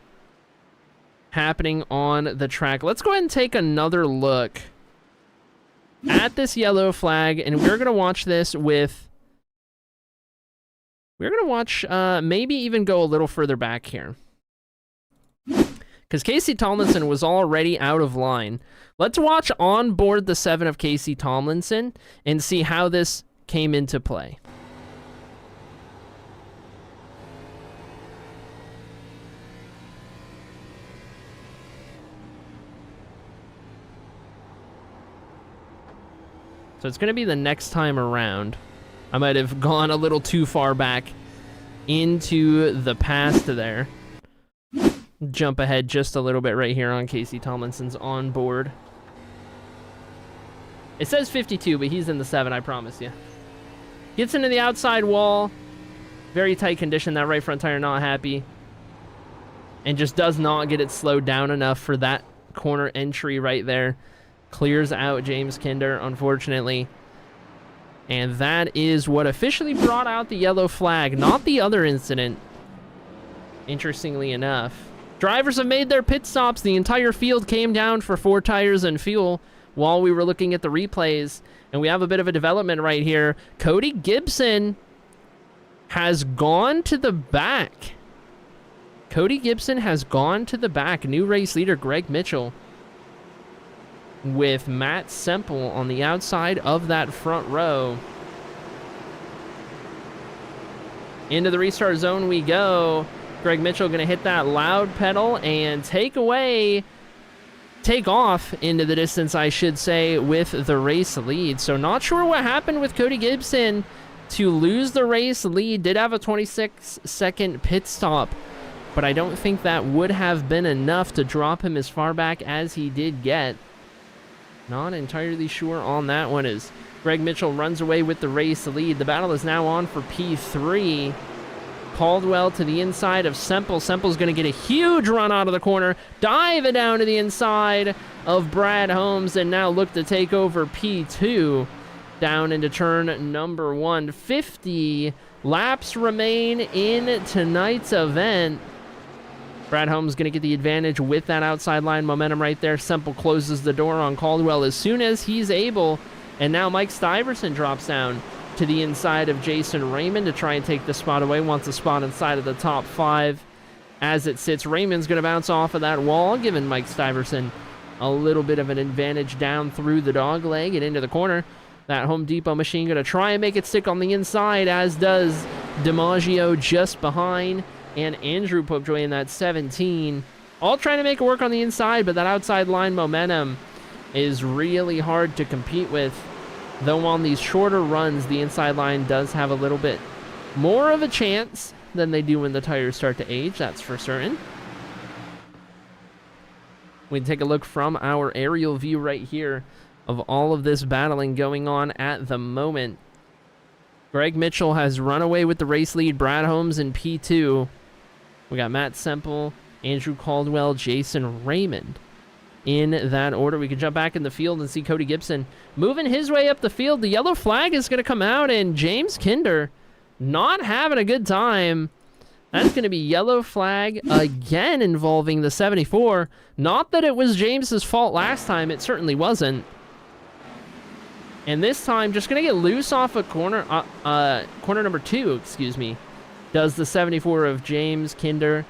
[SPEAKER 1] happening on the track. Let's go ahead and take another look at this yellow flag, and we're going to watch this with... We're going to watch, maybe even go a little further back here, because Casey Tomlinson was already out of line. Let's watch on board the 7 of Casey Tomlinson and see how this came into play. So it's going to be the next time around. I might have gone a little too far back into the past there. Jump ahead just a little bit right here on Casey Tomlinson's on board. It says 52, but he's in the 7, I promise you. Gets into the outside wall. Very tight condition. That right front tire not happy. And just does not get it slowed down enough for that corner entry right there. Clears out James Kinder, unfortunately. And that is what officially brought out the yellow flag, not the other incident, interestingly enough. Drivers have made their pit stops. The entire field came down for 4 tires and fuel while we were looking at the replays. And we have a bit of a development right here. Cody Gibson has gone to the back. Cody Gibson has gone to the back. New race leader Greg Mitchell with Matt Semple on the outside of that front row. Into the restart zone we go. Greg Mitchell going to hit that loud pedal and take off into the distance, I should say, with the race lead. So not sure what happened with Cody Gibson to lose the race lead. Did have a 26-second pit stop, but I don't think that would have been enough to drop him as far back as he did get. Not entirely sure on that one, as Greg Mitchell runs away with the race lead. The battle is now on for P3. Caldwell to the inside of Semple. Semple's going to get a huge run out of the corner, dive it down to the inside of Brad Holmes, and now look to take over P2 down into turn number 1. 50 laps remain in tonight's event. Brad Holmes going to get the advantage with that outside line momentum right there. Semple closes the door on Caldwell as soon as he's able. And now Mike Stuyvesant drops down to the inside of Jason Raymond to try and take the spot away. Wants a spot inside of the top 5. As it sits, Raymond's going to bounce off of that wall, giving Mike Stuyvesant a little bit of an advantage down through the dog leg and into the corner. That Home Depot machine going to try and make it stick on the inside, as does DiMaggio just behind. And Andrew Popejoy in that 17. All trying to make it work on the inside, but that outside line momentum is really hard to compete with. Though on these shorter runs, the inside line does have a little bit more of a chance than they do when the tires start to age, that's for certain. We can take a look from our aerial view right here of all of this battling going on at the moment. Greg Mitchell has run away with the race lead. Brad Holmes in P2. We got Matt Semple, Andrew Caldwell, Jason Raymond in that order. We can jump back in the field and see Cody Gibson moving his way up the field. The yellow flag is going to come out, and James Kinder not having a good time. That's going to be yellow flag again involving the 74. Not that it was James's fault last time. It certainly wasn't. And this time, just going to get loose off a corner, corner number 2, excuse me. Does the 74 of James Kinder.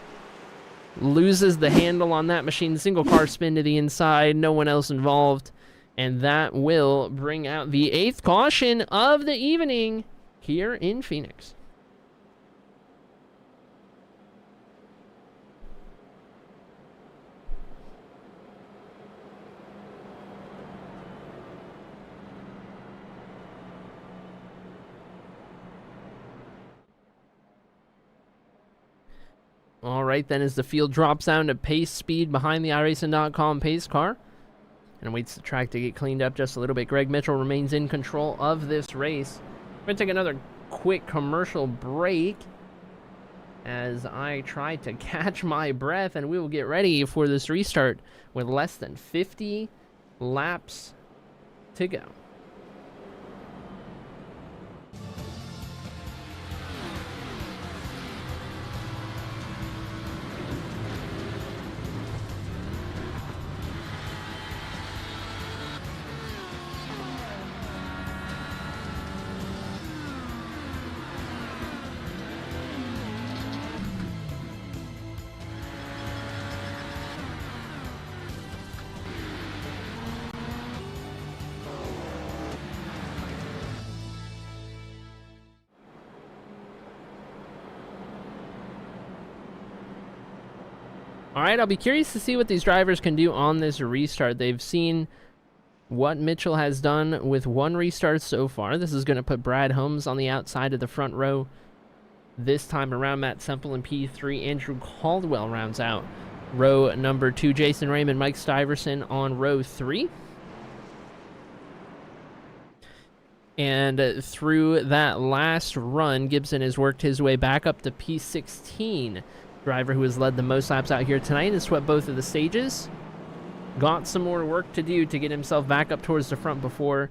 [SPEAKER 1] Loses the handle on that machine. Single car spin to the inside. No one else involved. And that will bring out the 8th caution of the evening here in Phoenix. All right, then, as the field drops down to pace speed behind the iRacing.com pace car and waits the track to get cleaned up just a little bit, Greg Mitchell remains in control of this race. We're going to take another quick commercial break as I try to catch my breath, and we will get ready for this restart with less than 50 laps to go. All right, I'll be curious to see what these drivers can do on this restart. They've seen what Mitchell has done with one restart so far. This is going to put Brad Holmes on the outside of the front row. This time around, Matt Semple in P3. Andrew Caldwell rounds out row number 2. Jason Raymond, Mike Stuyvesant on row 3. And through that last run, Gibson has worked his way back up to P16. Driver who has led the most laps out here tonight and swept both of the stages. Got some more work to do to get himself back up towards the front before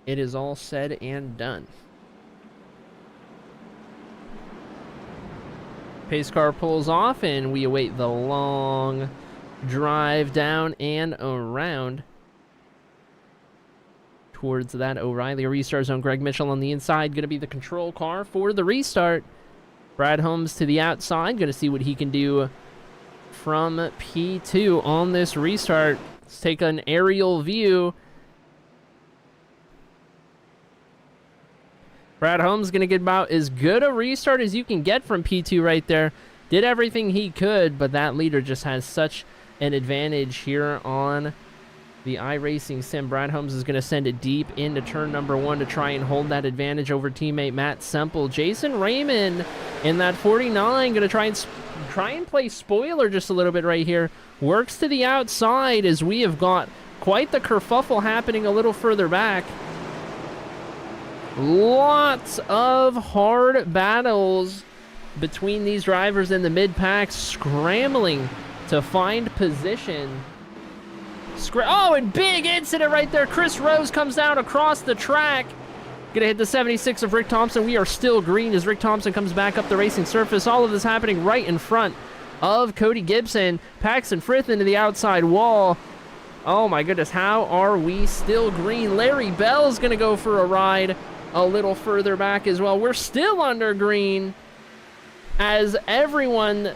[SPEAKER 1] it is all said and done. Pace car pulls off, and we await the long drive down and around towards that O'Reilly restart zone. Greg Mitchell on the inside, going to be the control car for the restart. Brad Holmes to the outside, going to see what he can do from P2 on this restart. Let's take an aerial view. Brad Holmes going to get about as good a restart as you can get from P2 right there. Did everything he could, but that leader just has such an advantage here on the iRacing Sim. Brad Holmes is going to send it deep into turn number 1 to try and hold that advantage over teammate Matt Semple. Jason Raymond in that 49 going to try and play spoiler just a little bit right here. Works to the outside as we have got quite the kerfuffle happening a little further back. Lots of hard battles between these drivers in the mid-pack, scrambling to find position. Oh, and big incident right there. Chris Rose comes down across the track. Gonna hit the 76 of Rick Thompson. We are still green as Rick Thompson comes back up the racing surface. All of this happening right in front of Cody Gibson. Paxton Frith into the outside wall. Oh my goodness, how are we still green? Larry Bell's going to go for a ride a little further back as well. We're still under green as everyone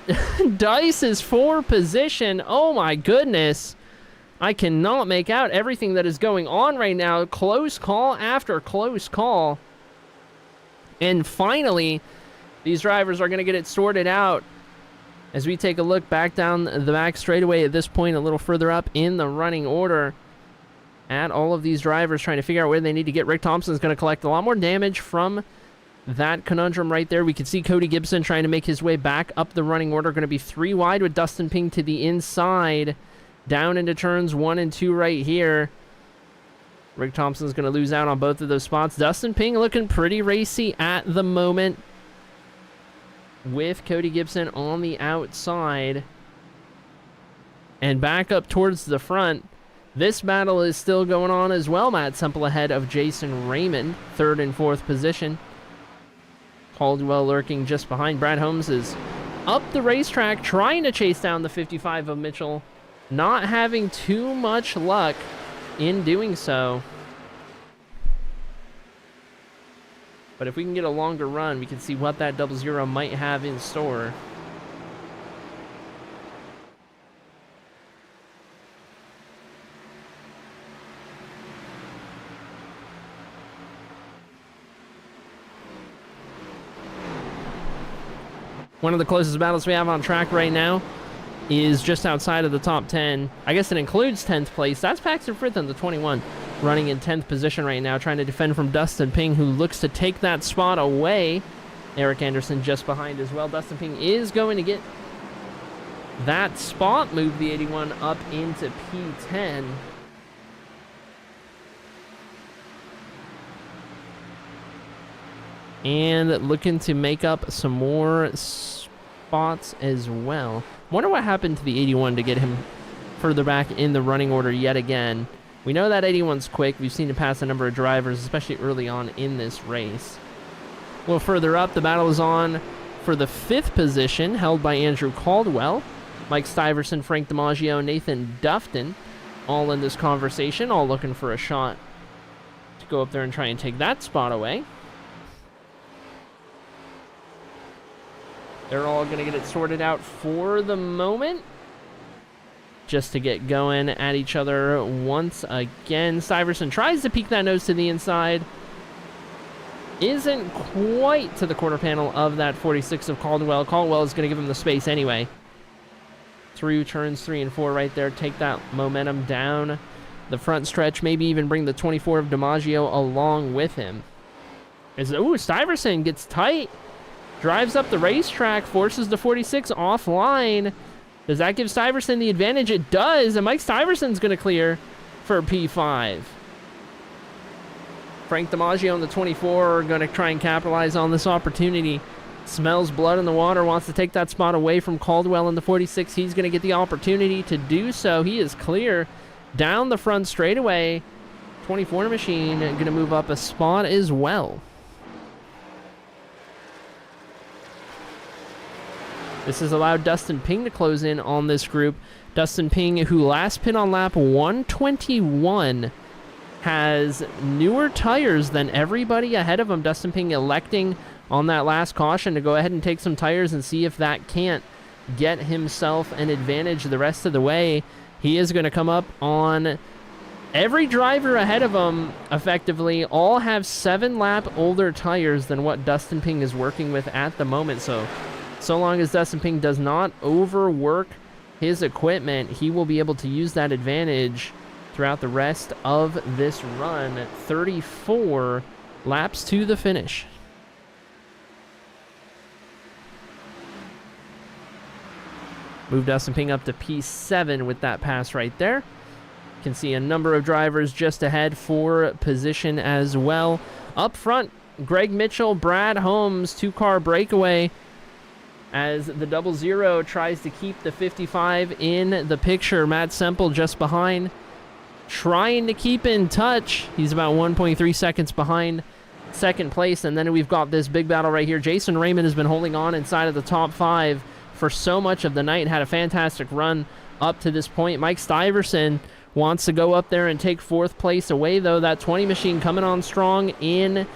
[SPEAKER 1] dices for position. Oh my goodness. I cannot make out everything that is going on right now. Close call after close call. And finally, these drivers are going to get it sorted out as we take a look back down the back straightaway at this point, a little further up in the running order, at all of these drivers trying to figure out where they need to get. Rick Thompson's going to collect a lot more damage from that conundrum right there. We can see Cody Gibson trying to make his way back up the running order. Going to be 3 wide with Dustin Ping to the inside. Down into turns 1 and 2 right here. Rick Thompson's going to lose out on both of those spots. Dustin Ping looking pretty racy at the moment, with Cody Gibson on the outside. And back up towards the front. This battle is still going on as well. Matt Semple ahead of Jason Raymond, 3rd and 4th position. Caldwell lurking just behind. Brad Holmes is up the racetrack trying to chase down the 55 of Mitchell. Not having too much luck in doing so. But if we can get a longer run, we can see what that 00 might have in store. One of the closest battles we have on track right now is just outside of the top 10. I guess it includes 10th place. That's Paxton Frith in the 21. Running in 10th position right now, trying to defend from Dustin Ping, who looks to take that spot away. Eric Anderson just behind as well. Dustin Ping is going to get that spot, move the 81 up into P10. And looking to make up some more spots as well. Wonder what happened to the 81 to get him further back in the running order yet again. We know that 81's quick. We've seen it pass a number of drivers, especially early on in this race. A little further up, the battle is on for the 5th position, held by Andrew Caldwell. Mike Stiverson, Frank DiMaggio, Nathan Dufton, all in this conversation, all looking for a shot to go up there and try and take that spot away. They're all going to get it sorted out for the moment, just to get going at each other once again. Stiverson tries to peek that nose to the inside. Isn't quite to the quarter panel of that 46 of Caldwell. Caldwell is going to give him the space anyway. Through turns 3 and 4 right there. Take that momentum down the front stretch. Maybe even bring the 24 of DiMaggio along with him. Stiverson gets tight. Drives up the racetrack. Forces the 46 offline. Does that give Stiverson the advantage? It does, and Mike Stiverson's going to clear for P5. Frank DiMaggio on the 24 are going to try and capitalize on this opportunity. Smells blood in the water, wants to take that spot away from Caldwell in the 46. He's going to get the opportunity to do so. He is clear down the front straightaway. 24 machine going to move up a spot as well. This has allowed Dustin Ping to close in on this group. Dustin Ping, who last pit on lap 121, has newer tires than everybody ahead of him. Dustin Ping electing on that last caution to go ahead and take some tires and see if that can't get himself an advantage the rest of the way. He is going to come up on every driver ahead of him, effectively. All have 7 lap older tires than what Dustin Ping is working with at the moment. So long as Dustin Ping does not overwork his equipment, he will be able to use that advantage throughout the rest of this run. 34 laps to the finish. Move Dustin Ping up to P7 with that pass right there. You can see a number of drivers just ahead for position as well. Up front, Greg Mitchell, Brad Holmes, 2-car breakaway, as the 00 tries to keep the 55 in the picture. Matt Semple just behind, trying to keep in touch. He's about 1.3 seconds behind second place. And then we've got this big battle right here. Jason Raymond has been holding on inside of the top 5 for so much of the night. Had a fantastic run up to this point. Mike Stiverson wants to go up there and take 4th place away, though. That 20 machine coming on strong in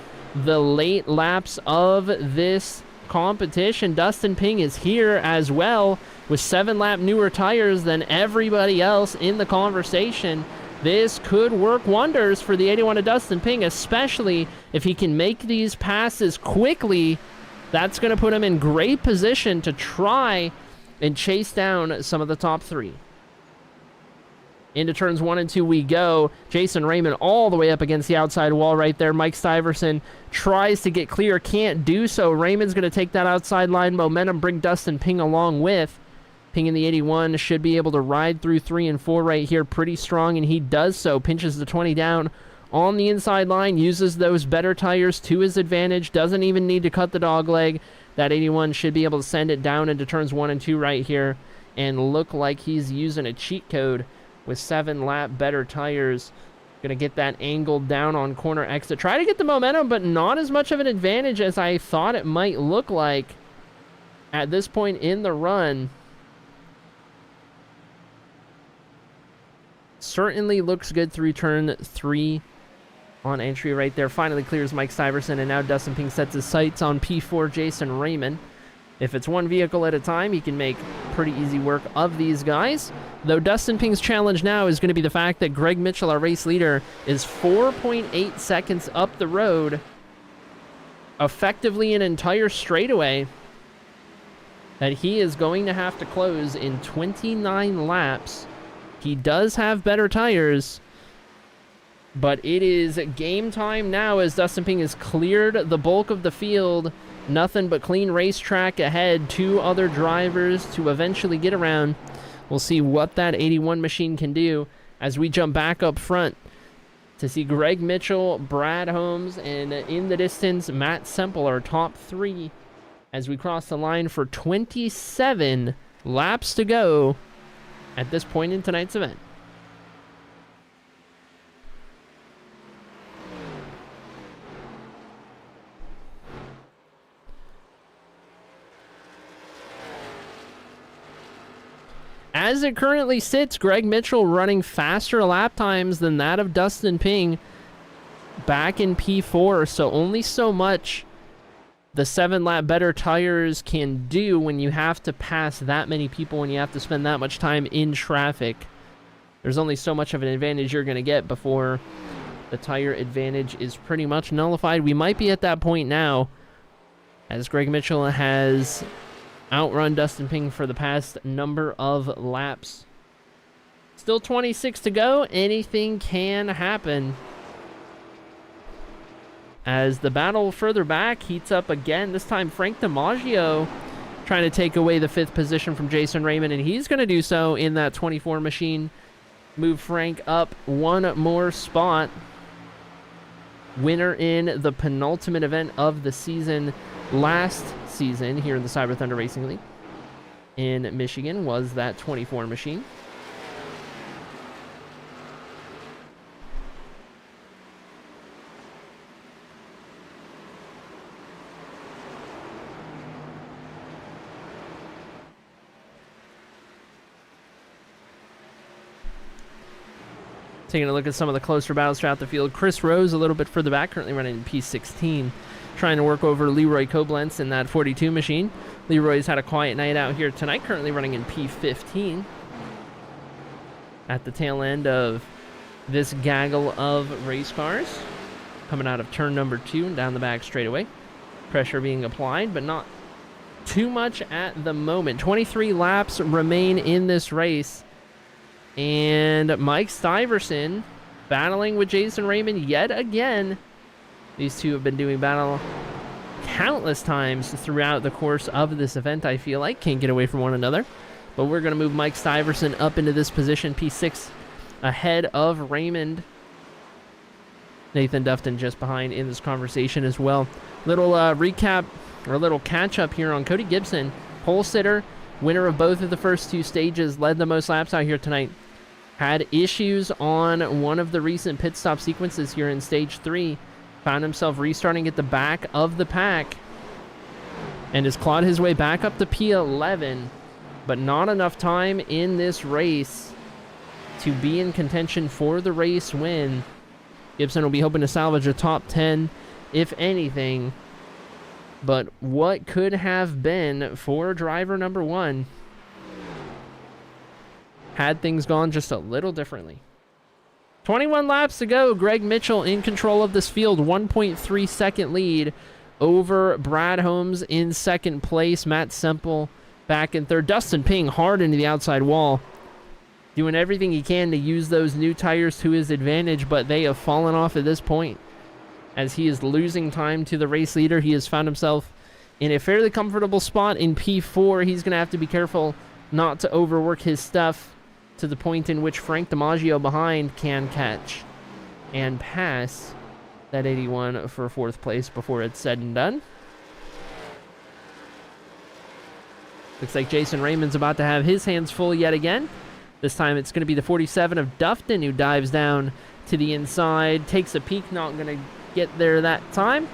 [SPEAKER 1] the late laps of this competition. Dustin Ping is here as well with 7-lap newer tires than everybody else in the conversation. This could work wonders for the 81 of Dustin Ping, especially if he can make these passes quickly. That's going to put him in great position to try and chase down some of the top 3. Into turns 1 and 2 we go. Jason Raymond all the way up against the outside wall right there. Mike Stiverson tries to get clear, can't do so. Raymond's going to take that outside line momentum, bring Dustin Ping along with. Ping in the 81 should be able to ride through 3 and 4 right here pretty strong, and he does so. Pinches the 20 down on the inside line, uses those better tires to his advantage, doesn't even need to cut the dog leg. That 81 should be able to send it down into turns 1 and 2 right here and look like he's using a cheat code with 7-lap better tires. Going to get that angled down on corner exit. Try to get the momentum, but not as much of an advantage as I thought it might look like at this point in the run. Certainly looks good through turn 3 on entry right there. Finally clears Mike Stiverson, and now Dustin Ping sets his sights on P4 Jason Raymond. If it's one vehicle at a time, he can make pretty easy work of these guys. Though Dustin Ping's challenge now is going to be the fact that Greg Mitchell, our race leader, is 4.8 seconds up the road, effectively an entire straightaway, that he is going to have to close in 29 laps. He does have better tires, but it is game time now as Dustin Ping has cleared the bulk of the field. Nothing but clean racetrack ahead. 2 other drivers to eventually get around. We'll see what that 81 machine can do as we jump back up front to see Greg Mitchell, Brad Holmes, and in the distance, Matt Semple, our top 3, as we cross the line for 27 laps to go at this point in tonight's event. As it currently sits, Greg Mitchell running faster lap times than that of Dustin Ping back in P4, so only so much the 7-lap better tires can do when you have to pass that many people and you have to spend that much time in traffic. There's only so much of an advantage you're going to get before the tire advantage is pretty much nullified. We might be at that point now, as Greg Mitchell has outrun Dustin Ping for the past number of laps. Still 26 to go. Anything can happen as the battle further back heats up again. This time Frank DiMaggio trying to take away the 5th position from Jason Raymond, and he's going to do so in that 24 machine. Move Frank up 1 more spot. Winner in the penultimate event of the season last season here in the Cyber Thunder Racing League in Michigan was that 24 machine. Taking a look at some of the closer battles throughout the field. Chris Rose a little bit further back, currently running in P16. Trying to work over Leroy Koblenz in that 42 machine. Leroy's had a quiet night out here tonight, currently running in P15. At the tail end of this gaggle of race cars. Coming out of turn number 2 and down the back straightaway. Pressure being applied, but not too much at the moment. 23 laps remain in this race. And Mike Stiverson battling with Jason Raymond yet again. These two have been doing battle countless times throughout the course of this event, I feel like. Can't get away from one another. But we're going to move Mike Stiverson up into this position, P6, ahead of Raymond. Nathan Dufton just behind in this conversation as well. Little recap, or a little catch-up here on Cody Gibson. Pole sitter, winner of both of the first 2 stages, led the most laps out here tonight. Had issues on one of the recent pit stop sequences here in stage 3. Found himself restarting at the back of the pack. and has clawed his way back up to P11, but not enough time in this race to be in contention for the race win. Gibson will be hoping to salvage a top 10, if anything, but what could have been for driver number 1 had things gone just a little differently. 21 laps to go. Greg Mitchell in control of this field, 1.3 second lead over Brad Holmes in second place. Matt Semple back in third. Dustin Ping hard into the outside wall, doing everything he can to use those new tires to his advantage, but they have fallen off at this point as he is losing time to the race leader. He has found himself in a fairly comfortable spot in P4. He's going to have to be careful not to overwork his stuff to the point in which Frank DiMaggio behind can catch and pass that 81 for 4th place before it's said and done. Looks like Jason Raymond's about to have his hands full yet again. This time it's going to be the 47 of Dufton who dives down to the inside, takes a peek, not going to get there that time.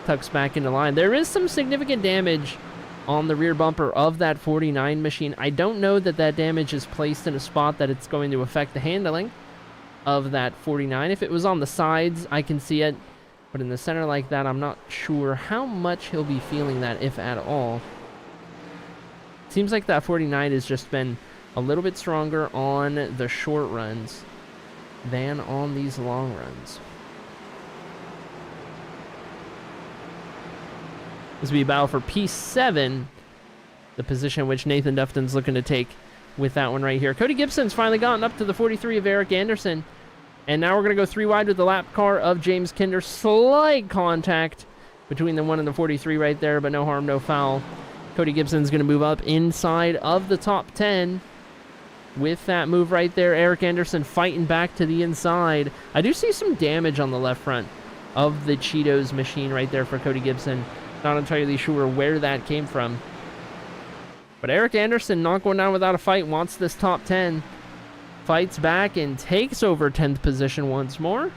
[SPEAKER 1] Tucks back into line. There is some significant damage on the rear bumper of that 49 machine. I don't know that that damage is placed in a spot that it's going to affect the handling of that 49. If it was on the sides, I can see it, but in the center like that, I'm not sure how much he'll be feeling that, if at all. Seems like that 49 has just been a little bit stronger on the short runs than on these long runs. This will be a battle for P7, the position which Nathan Dufton's looking to take with that one right here. Cody Gibson's finally gotten up to the 43 of Eric Anderson, and now we're going to go 3 wide with the lap car of James Kinder. Slight contact between the 1 and the 43 right there, but no harm, no foul. Cody Gibson's going to move up inside of the top 10 with that move right there. Eric Anderson fighting back to the inside. I do see some damage on the left front of the Cheetos machine right there for Cody Gibson. Not entirely sure where that came from. But Eric Anderson not going down without a fight, wants this top 10. Fights back and takes over 10th position once more,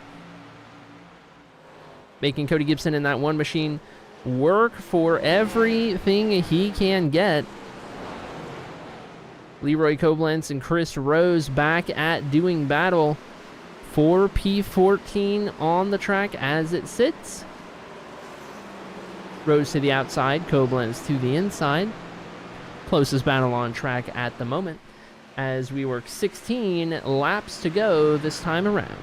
[SPEAKER 1] making Cody Gibson in that one machine work for everything he can get. Leroy Koblenz and Chris Rose back at doing battle for P14 on the track as it sits. Rose to the outside, Koblenz to the inside. Closest battle on track at the moment as we work 16 laps to go this time around.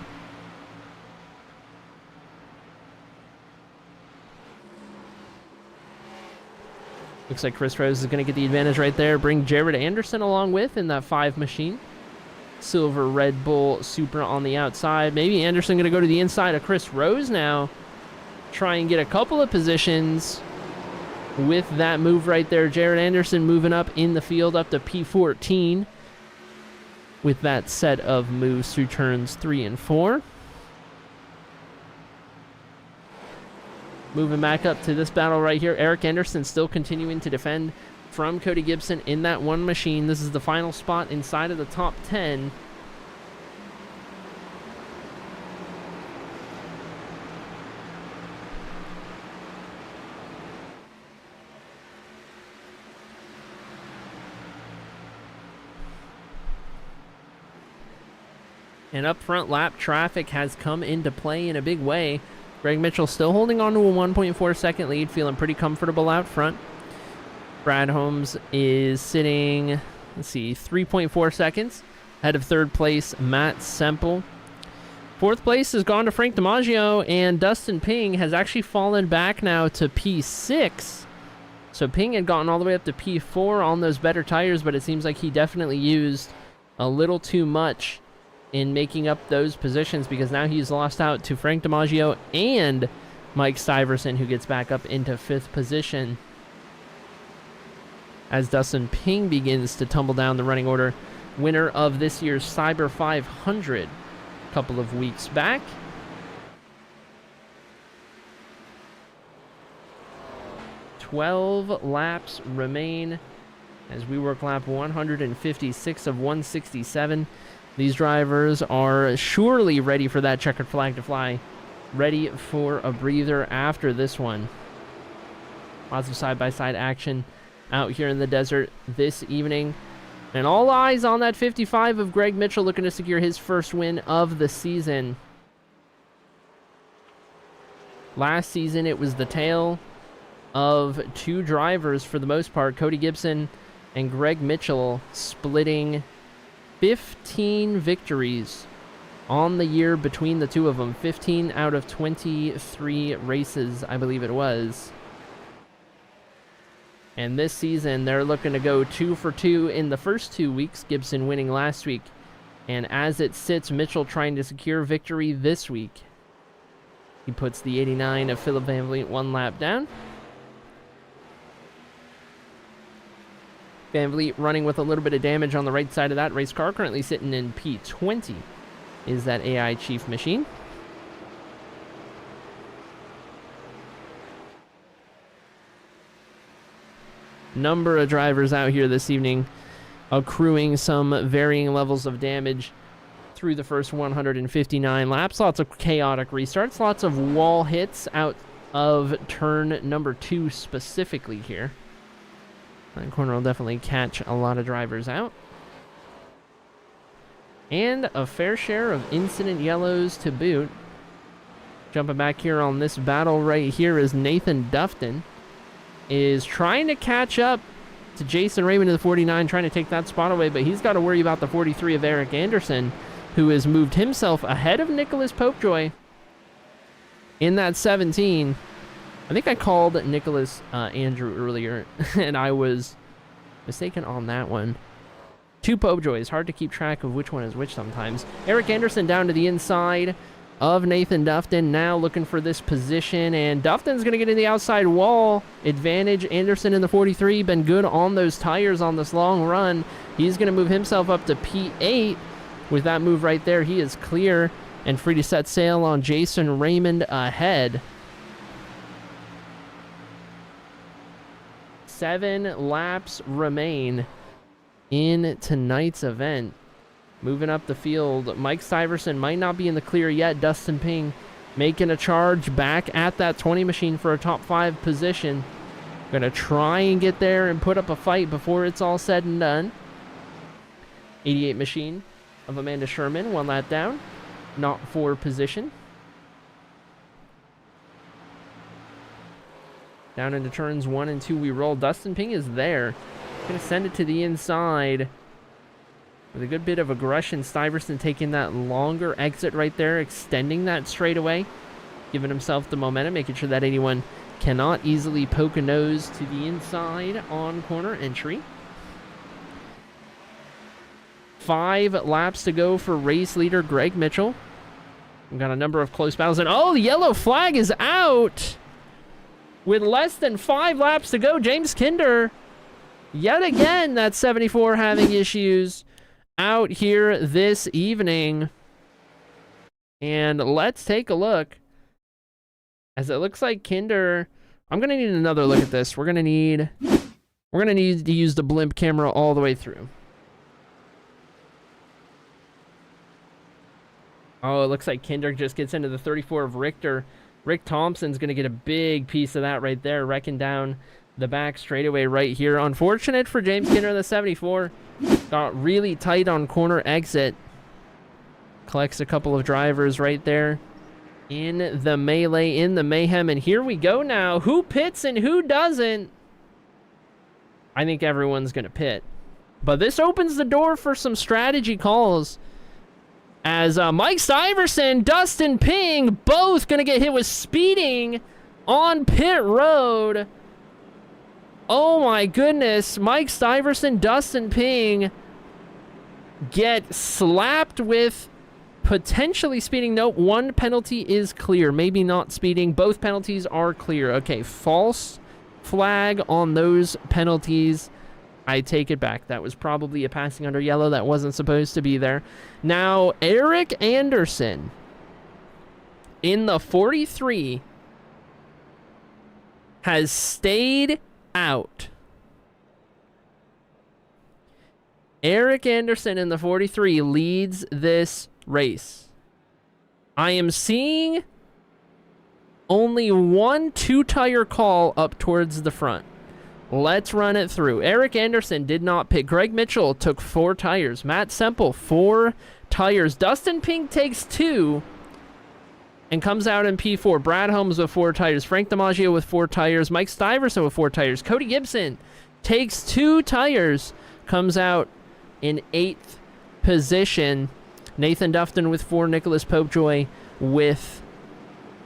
[SPEAKER 1] Looks like Chris Rose is going to get the advantage right there. Bring Jared Anderson along with in that 5 machine. Silver Red Bull Supra on the outside. Maybe Anderson going to go to the inside of Chris Rose now. Try and get a couple of positions with that move right there. Jared Anderson moving up in the field up to P14 with that set of moves through turns 3 and 4. Moving back up to this battle right here. Eric Anderson still continuing to defend from Cody Gibson in that one machine. This is the final spot inside of the top 10. And up front, lap traffic has come into play in a big way. Greg Mitchell still holding on to a 1.4 second lead, feeling pretty comfortable out front. Brad Holmes is sitting, 3.4 seconds ahead of third place, Matt Semple. Fourth place has gone to Frank DiMaggio, and Dustin Ping has actually fallen back now to P6. So Ping had gotten all the way up to P4 on those better tires, but it seems like he definitely used a little too much in making up those positions, because now he's lost out to Frank DiMaggio and Mike Stiverson, who gets back up into 5th position as Dustin Ping begins to tumble down the running order. Winner of this year's Cyber 500 a couple of weeks back. "12 laps remain as we work lap 156 of 167. These drivers are surely ready for that checkered flag to fly. Ready for a breather after this one. Lots of side-by-side action out here in the desert this evening. And all eyes on that 55 of Greg Mitchell, looking to secure his first win of the season. Last season, it was the tale of two drivers for the most part, Cody Gibson and Greg Mitchell, splitting 15 victories on the year between the two of them. 15 out of 23 races, I believe it was. And this season, they're looking to go 2 for 2 in the first 2 weeks, Gibson winning last week. And as it sits, Mitchell trying to secure victory this week. He puts the 89 of Philip Van Vliet 1 lap down. Van Vliet running with a little bit of damage on the right side of that race car, currently sitting in P20, is that AI Chief machine. Number of drivers out here this evening accruing some varying levels of damage through the first 159 laps. Lots of chaotic restarts, lots of wall hits out of turn number 2 specifically here. That corner will definitely catch a lot of drivers out. And a fair share of incident yellows to boot. Jumping back here on this battle right here is Nathan Dufton. Is trying to catch up to Jason Raymond in the 49, trying to take that spot away, but he's got to worry about the 43 of Eric Anderson, who has moved himself ahead of Nicholas Popejoy in that 17. I think I called Nicholas Andrew earlier, and I was mistaken on that one. 2 Popejoys, hard to keep track of which one is which sometimes. Eric Anderson down to the inside of Nathan Dufton, now looking for this position, and Dufton's going to get in the outside wall advantage. Anderson in the 43, been good on those tires on this long run. He's going to move himself up to P8. With that move right there, he is clear and free to set sail on Jason Raymond ahead. 7 laps remain in tonight's event. Moving up the field, Mike Stiverson might not be in the clear yet. Dustin Ping making a charge back at that 20 machine for a top 5 position. Gonna try and get there and put up a fight before it's all said and done. 88 machine of Amanda Sherman, 1 lap down, not for position. Down into turns 1 and 2 we roll. Dustin Ping is there. Gonna send it to the inside with a good bit of aggression. Stiverson taking that longer exit right there, extending that straightaway, giving himself the momentum, making sure that anyone cannot easily poke a nose to the inside on corner entry. 5 laps to go for race leader Greg Mitchell. We've got a number of close battles, and oh, the yellow flag is out with less than 5 laps to go. James Kinder, yet again, that 74 having issues out here this evening. And let's take a look, as it looks like Kinder, I'm gonna need another look at this. We're gonna need to use the blimp camera all the way through. Oh, it looks like Kinder just gets into the 34 of Richter. Rick Thompson's gonna get a big piece of that right there, wrecking down the back straightaway right here. Unfortunate for James Kinder in the 74. Got really tight on corner exit. Collects a couple of drivers right there in the melee, in the mayhem. And here we go now. Who pits and who doesn't? I think everyone's going to pit. But this opens the door for some strategy calls, as Mike Stiverson, Dustin Ping, both going to get hit with speeding on pit road. Oh my goodness. Mike Stiverson, Dustin Ping get slapped with potentially speeding. Nope, 1 penalty is clear. Maybe not speeding. Both penalties are clear. Okay, false flag on those penalties. I take it back. That was probably a passing under yellow that wasn't supposed to be there. Now, Eric Anderson in the 43 has stayed out. Eric Anderson in the 43 leads this race. I am seeing Only one two-tire call up towards the front. Let's run it through. Eric Anderson did not pit. Greg Mitchell took 4 tires. Matt Semple, 4 tires. Dustin Pink takes 2 and comes out in P4. Brad Holmes with 4 tires. Frank DiMaggio with 4 tires. Mike Stiverson with 4 tires. Cody Gibson takes 2 tires. Comes out in 8th position. Nathan Dufton with 4. Nicholas Popejoy with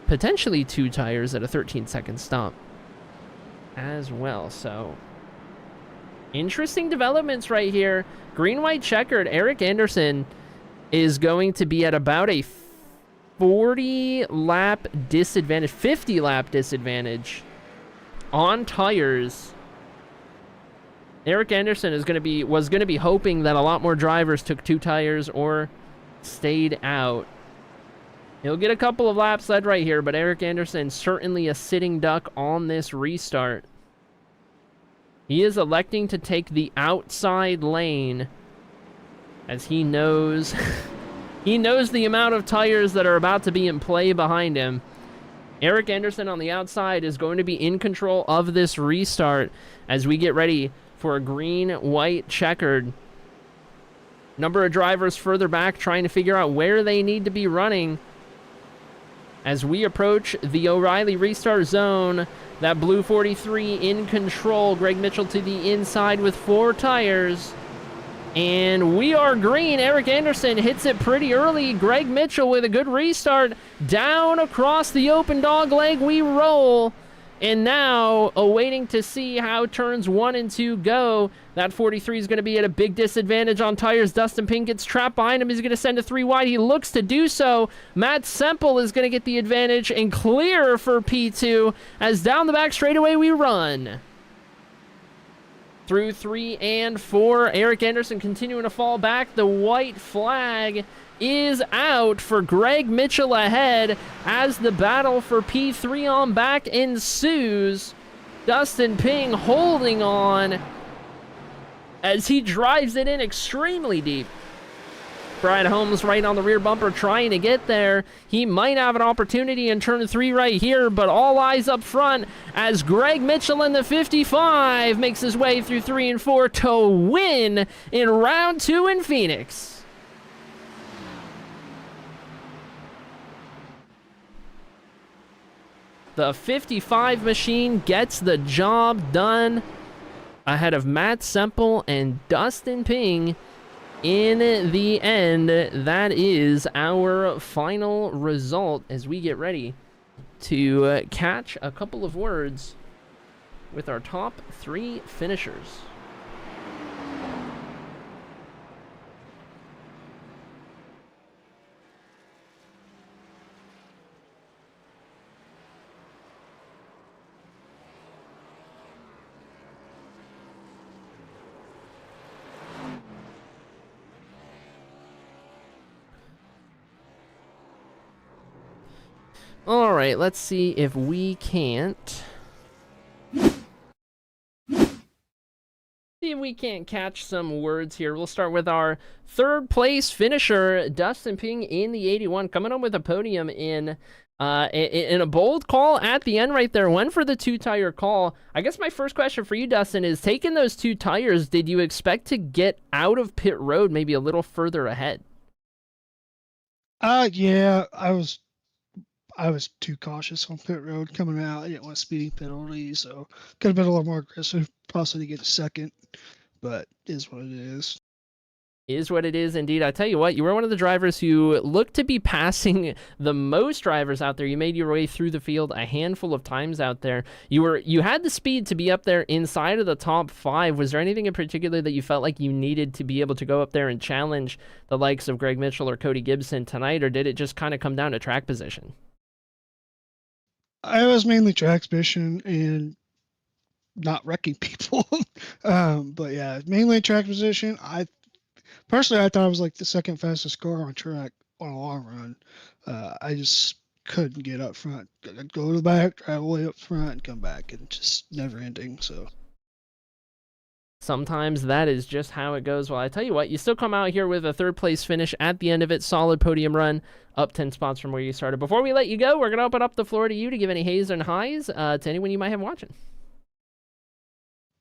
[SPEAKER 1] potentially 2 tires at a 13-second stop as well. So interesting developments right here. Green, white, checkered. Eric Anderson is going to be at about a 40-lap disadvantage, 50-lap disadvantage on tires. Eric Anderson was going to be hoping that a lot more drivers took 2 tires or stayed out. He'll get a couple of laps led right here, but Eric Anderson certainly a sitting duck on this restart. He is electing to take the outside lane as he knows he knows the amount of tires that are about to be in play behind him. Eric Anderson on the outside is going to be in control of this restart as we get ready for a green, white, checkered. Number of drivers further back trying to figure out where they need to be running. As we approach the O'Reilly restart zone, that blue 43 in control. Greg Mitchell to the inside with 4 tires. And we are green. Eric Anderson hits it pretty early. Greg Mitchell with a good restart. Down across the open dog leg we roll. And now, awaiting to see how turns 1 and 2 go. That 43 is going to be at a big disadvantage on tires. Dustin Pink gets trapped behind him. He's going to send a 3 wide. He looks to do so. Matt Semple is going to get the advantage and clear for P2 as down the back straightaway we run. Through 3 and 4, Eric Anderson continuing to fall back. The white flag is out for Greg Mitchell ahead as the battle for P3 on back ensues. Dustin Ping holding on as he drives it in extremely deep. Brad Holmes right on the rear bumper trying to get there. He might have an opportunity in turn 3 right here, but all eyes up front as Greg Mitchell in the 55 makes his way through 3 and 4 to win in round 2 in Phoenix. The 55 machine gets the job done ahead of Matt Semple and Dustin Ping. In the end, that is our final result as we get ready to catch a couple of words with our top 3 finishers. All right, let's see if we can't catch some words here. We'll start with our 3rd place finisher, Dustin Ping in the 81, coming up with a podium in a bold call at the end right there. Went for the 2-tire call. I guess my first question for you, Dustin, is taking those 2 tires, did you expect to get out of pit road maybe a little further ahead?
[SPEAKER 2] Yeah, I was too cautious on pit road coming out. I didn't want speeding penalties, so could have been a little more aggressive, possibly to get a second, but it is what it is.
[SPEAKER 1] Is what it is indeed. I tell you what, you were one of the drivers who looked to be passing the most drivers out there. You made your way through the field a handful of times out there. You had the speed to be up there inside of the top 5. Was there anything in particular that you felt like you needed to be able to go up there and challenge the likes of Greg Mitchell or Cody Gibson tonight, or did it just kind of come down to track position?
[SPEAKER 2] I was mainly track position and not wrecking people. But yeah, mainly track position. Personally, I thought I was like the 2nd fastest car on track on a long run. I just couldn't get up front. I'd go to the back, drive away up front, and come back, and just never ending. So
[SPEAKER 1] sometimes that is just how it goes. Well, I tell you what, you still come out here with a third place finish at the end of it. Solid podium run, up 10 spots from where you started. Before we let you go, we're going to open up the floor to you to give any hays and highs to anyone you might have watching.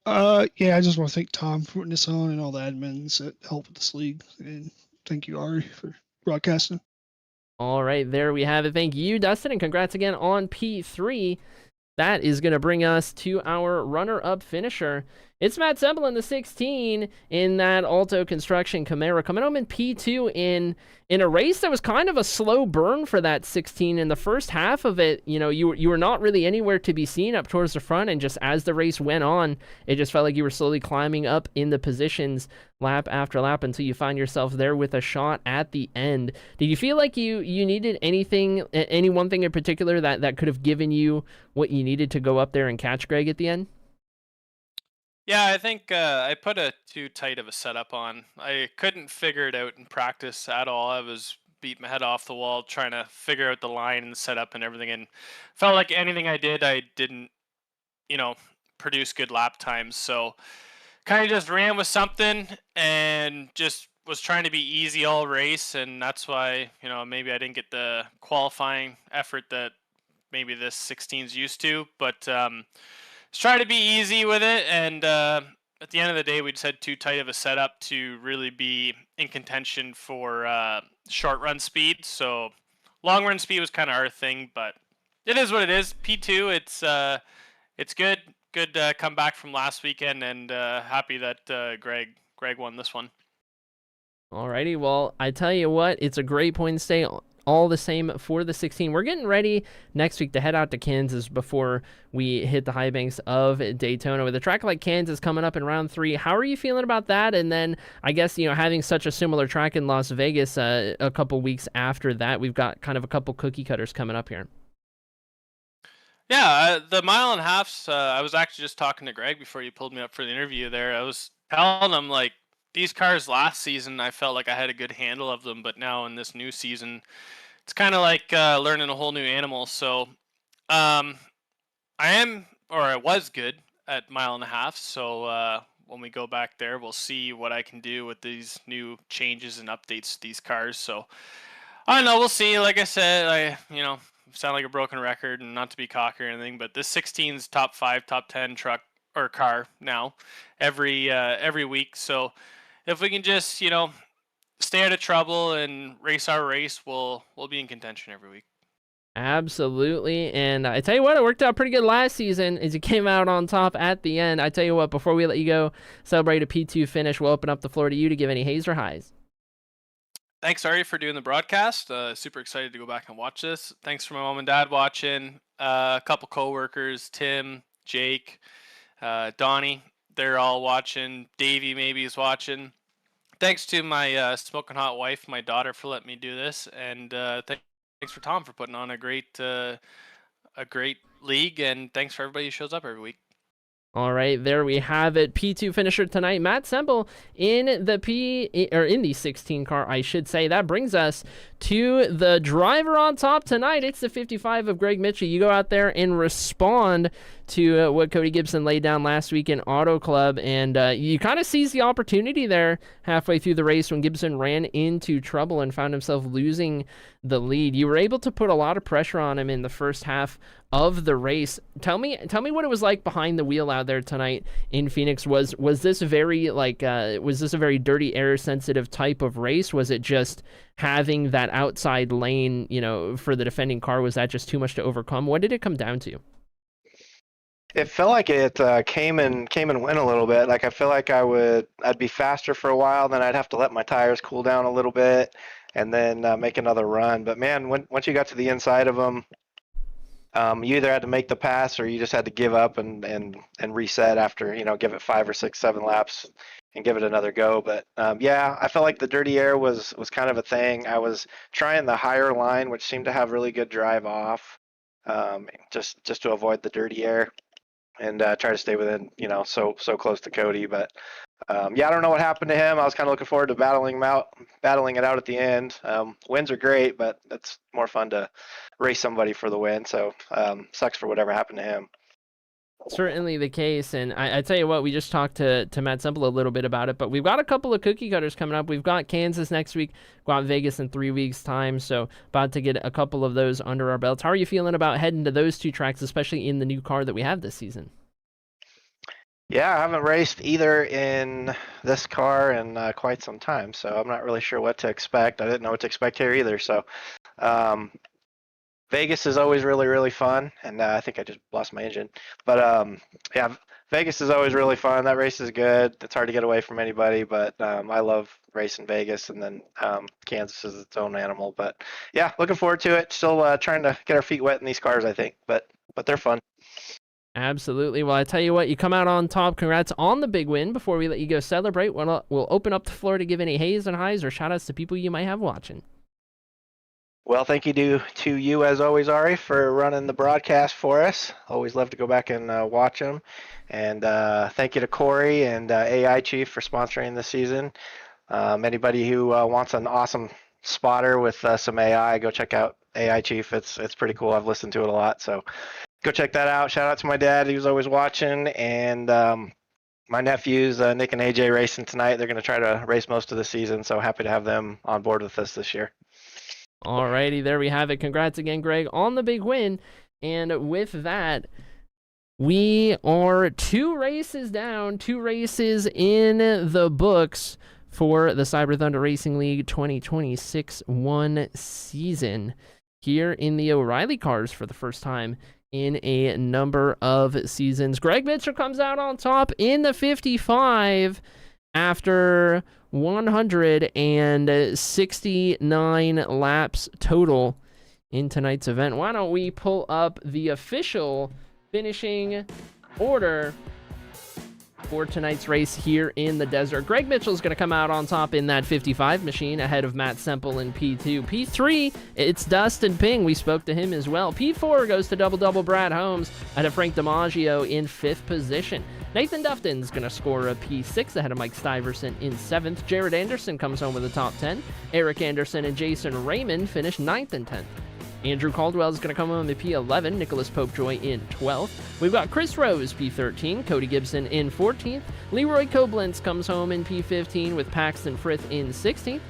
[SPEAKER 2] Yeah, I just want to thank Tom for putting this on and all the admins that helped with this league. And thank you, Arie, for broadcasting.
[SPEAKER 1] All right, there we have it. Thank you, Dustin, and congrats again on P3. That is going to bring us to our runner-up finisher. It's Matt Semple in the 16 in that Alto Construction Camaro, coming home in P2 in a race that was kind of a slow burn for that 16. In the first half of it, you know, you were not really anywhere to be seen up towards the front, and just as the race went on, it just felt like you were slowly climbing up in the positions lap after lap until you find yourself there with a shot at the end. Did you feel like you needed any one thing in particular that could have given you what you needed to go up there and catch Greg at the end?
[SPEAKER 3] Yeah, I think I put a too tight of a setup on. I couldn't figure it out in practice at all. I was beating my head off the wall trying to figure out the line and the setup and everything, and felt like anything I did, I didn't, produce good lap times. So kind of just ran with something and just was trying to be easy all race, and that's why maybe I didn't get the qualifying effort that maybe this 16's used to, but. Let's try to be easy with it, and at the end of the day, we just had too tight of a setup to really be in contention for short run speed. So long run speed was kind of our thing, but it is what it is. P2, it's good. Good comeback from last weekend, and happy that Greg won this one.
[SPEAKER 1] Alrighty, well, I tell you what, it's a great point to stay all the same for the 16. We're getting ready next week to head out to Kansas before we hit the high banks of Daytona. With a track like Kansas coming up in round 3, how are you feeling about that? And then I guess, having such a similar track in Las Vegas a couple weeks after that, we've got kind of a couple cookie cutters coming up here.
[SPEAKER 3] Yeah, the mile and a halfs, I was actually just talking to Greg before you pulled me up for the interview there. I was telling him, like, these cars last season, I felt like I had a good handle of them, but now in this new season, it's kind of like learning a whole new animal. So I was good at mile and a half. So when we go back there, we'll see what I can do with these new changes and updates to these cars. So I don't know. We'll see. Like I said, I sound like a broken record, and not to be cocky or anything, but this 16's top 5, top 10 truck or car now every week. So if we can just stay out of trouble and race our race, we'll be in contention every week.
[SPEAKER 1] Absolutely, and I tell you what, it worked out pretty good last season as you came out on top at the end. I tell you what, before we let you go celebrate a P2 finish, we'll open up the floor to you to give any hays or highs.
[SPEAKER 3] Thanks, Arie, for doing the broadcast. Super excited to go back and watch this. Thanks for my mom and dad watching. A couple coworkers, Tim, Jake, Donnie, they're all watching. Davey maybe is watching. Thanks to my smoking hot wife, my daughter, for letting me do this, and thanks for Tom for putting on a great league, and thanks for everybody who shows up every week.
[SPEAKER 1] All right, there we have it. P2 finisher tonight, Matt Semple in the 16 car, I should say. That brings us to the driver on top tonight. It's the 55 of Greg Mitchell. You go out there and respond to what Cody Gibson laid down last week in Auto Club, and you kind of seize the opportunity there halfway through the race when Gibson ran into trouble and found himself losing the lead. You were able to put a lot of pressure on him in the first half of the race. Tell me what it was like behind the wheel out there tonight in Phoenix. Was this a very dirty air sensitive type of race? Was it just having that outside lane, for the defending car? Was that just too much to overcome? What did it come down to?
[SPEAKER 4] It felt like it came and went a little bit. Like I feel like I'd be faster for a while, then I'd have to let my tires cool down a little bit, and then make another run. But man, once you got to the inside of them, you either had to make the pass or you just had to give up and reset after give it 5 or 6, 7 laps and give it another go. But yeah, I felt like the dirty air was kind of a thing. I was trying the higher line, which seemed to have really good drive off, just to avoid the dirty air. And try to stay within, so close to Cody. But yeah, I don't know what happened to him. I was kind of looking forward to battling it out at the end. Wins are great, but it's more fun to race somebody for the win. So sucks for whatever happened to him.
[SPEAKER 1] Certainly the case, and I tell you what, we just talked to Matt Semple a little bit about it, but we've got a couple of cookie cutters coming up. We've got Kansas next week, got Vegas in 3 weeks' time, so about to get a couple of those under our belts. How are you feeling about heading to those 2 tracks, especially in the new car that we have this season?
[SPEAKER 4] Yeah, I haven't raced either in this car in quite some time, so I'm not really sure what to expect. I didn't know what to expect here either, so Vegas is always really, really fun, and I think I just lost my engine. But yeah, Vegas is always really fun. That race is good. It's hard to get away from anybody, but I love racing Vegas, and then Kansas is its own animal. But yeah, looking forward to it. Still trying to get our feet wet in these cars, I think, but they're fun.
[SPEAKER 1] Absolutely. Well, I tell you what, you come out on top. Congrats on the big win. Before we let you go celebrate, we'll open up the floor to give any hays and highs or shout-outs to people you might have watching.
[SPEAKER 4] Well, thank you to you, as always, Arie, for running the broadcast for us. Always love to go back and watch them. And thank you to Corey and AI Chief for sponsoring this season. Anybody who wants an awesome spotter with some AI, go check out AI Chief. It's pretty cool. I've listened to it a lot, so go check that out. Shout out to my dad, who's always watching, and my nephews, Nick and AJ, racing tonight. They're going to try to race most of the season, so happy to have them on board with us this year.
[SPEAKER 1] Alrighty, there we have it. Congrats again, Greg, on the big win. And with that, we are 2 races down, 2 races in the books for the Cyber Thunder Racing League 2026-1 season here in the O'Reilly cars for the first time in a number of seasons. Greg Mitchell comes out on top in the 55 after 169 laps total in tonight's event. Why don't we pull up the official finishing order for tonight's race here in the desert. Greg Mitchell's going to come out on top in that 55 machine ahead of Matt Semple in P2. P3, it's Dustin Ping. We spoke to him as well. P4 goes to double Brad Holmes ahead of Frank DiMaggio in 5th position. Nathan Dufton's going to score a P6 ahead of Mike Stiverson in 7th. Jared Anderson comes home with a top 10. Eric Anderson and Jason Raymond finish 9th and 10th. Andrew Caldwell is going to come home in P11. Nicholas Popejoy in 12th. We've got Chris Rose, P13. Cody Gibson in 14th. Leroy Koblenz comes home in P15 with Paxton Frith in 16th.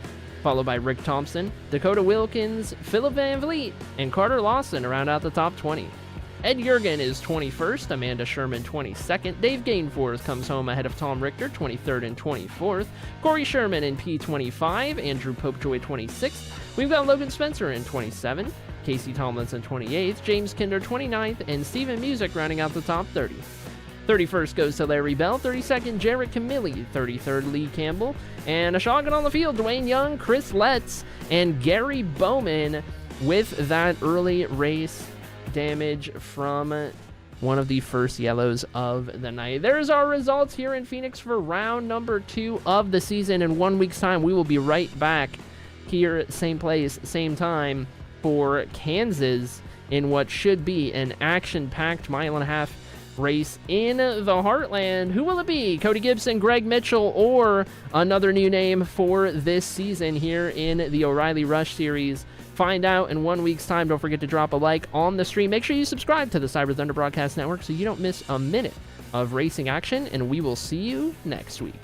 [SPEAKER 1] Followed by Rick Thompson, Dakota Wilkins, Philip Van Vliet, and Carter Lawson to round out the top 20. Ed Jurgen is 21st, Amanda Sherman 22nd, Dave Gainforth comes home ahead of Tom Richter 23rd and 24th, Corey Sherman in P25, Andrew Popejoy 26th, we've got Logan Spencer in 27th, Casey Tomlinson 28th, James Kinder 29th, and Steven Music rounding out the top 30. 31st goes to Larry Bell, 32nd Jarrett Camilli, 33rd Lee Campbell, and a shotgun on the field, Dwayne Young, Chris Letts, and Gary Bowman with that early race damage from one of the first yellows of the night. There's our results here in Phoenix for round number 2 of the season. In 1 week's time, we will be right back here, same place, same time, for Kansas in what should be an action-packed mile-and-a-half race in the Heartland. Who will it be? Cody Gibson, Greg Mitchell, or another new name for this season here in the O'Reilly Rush Series? Find out in 1 week's time. Don't forget to drop a like on the stream. Make sure you subscribe to the Cyber Thunder Broadcast Network so you don't miss a minute of racing action, and we will see you next week.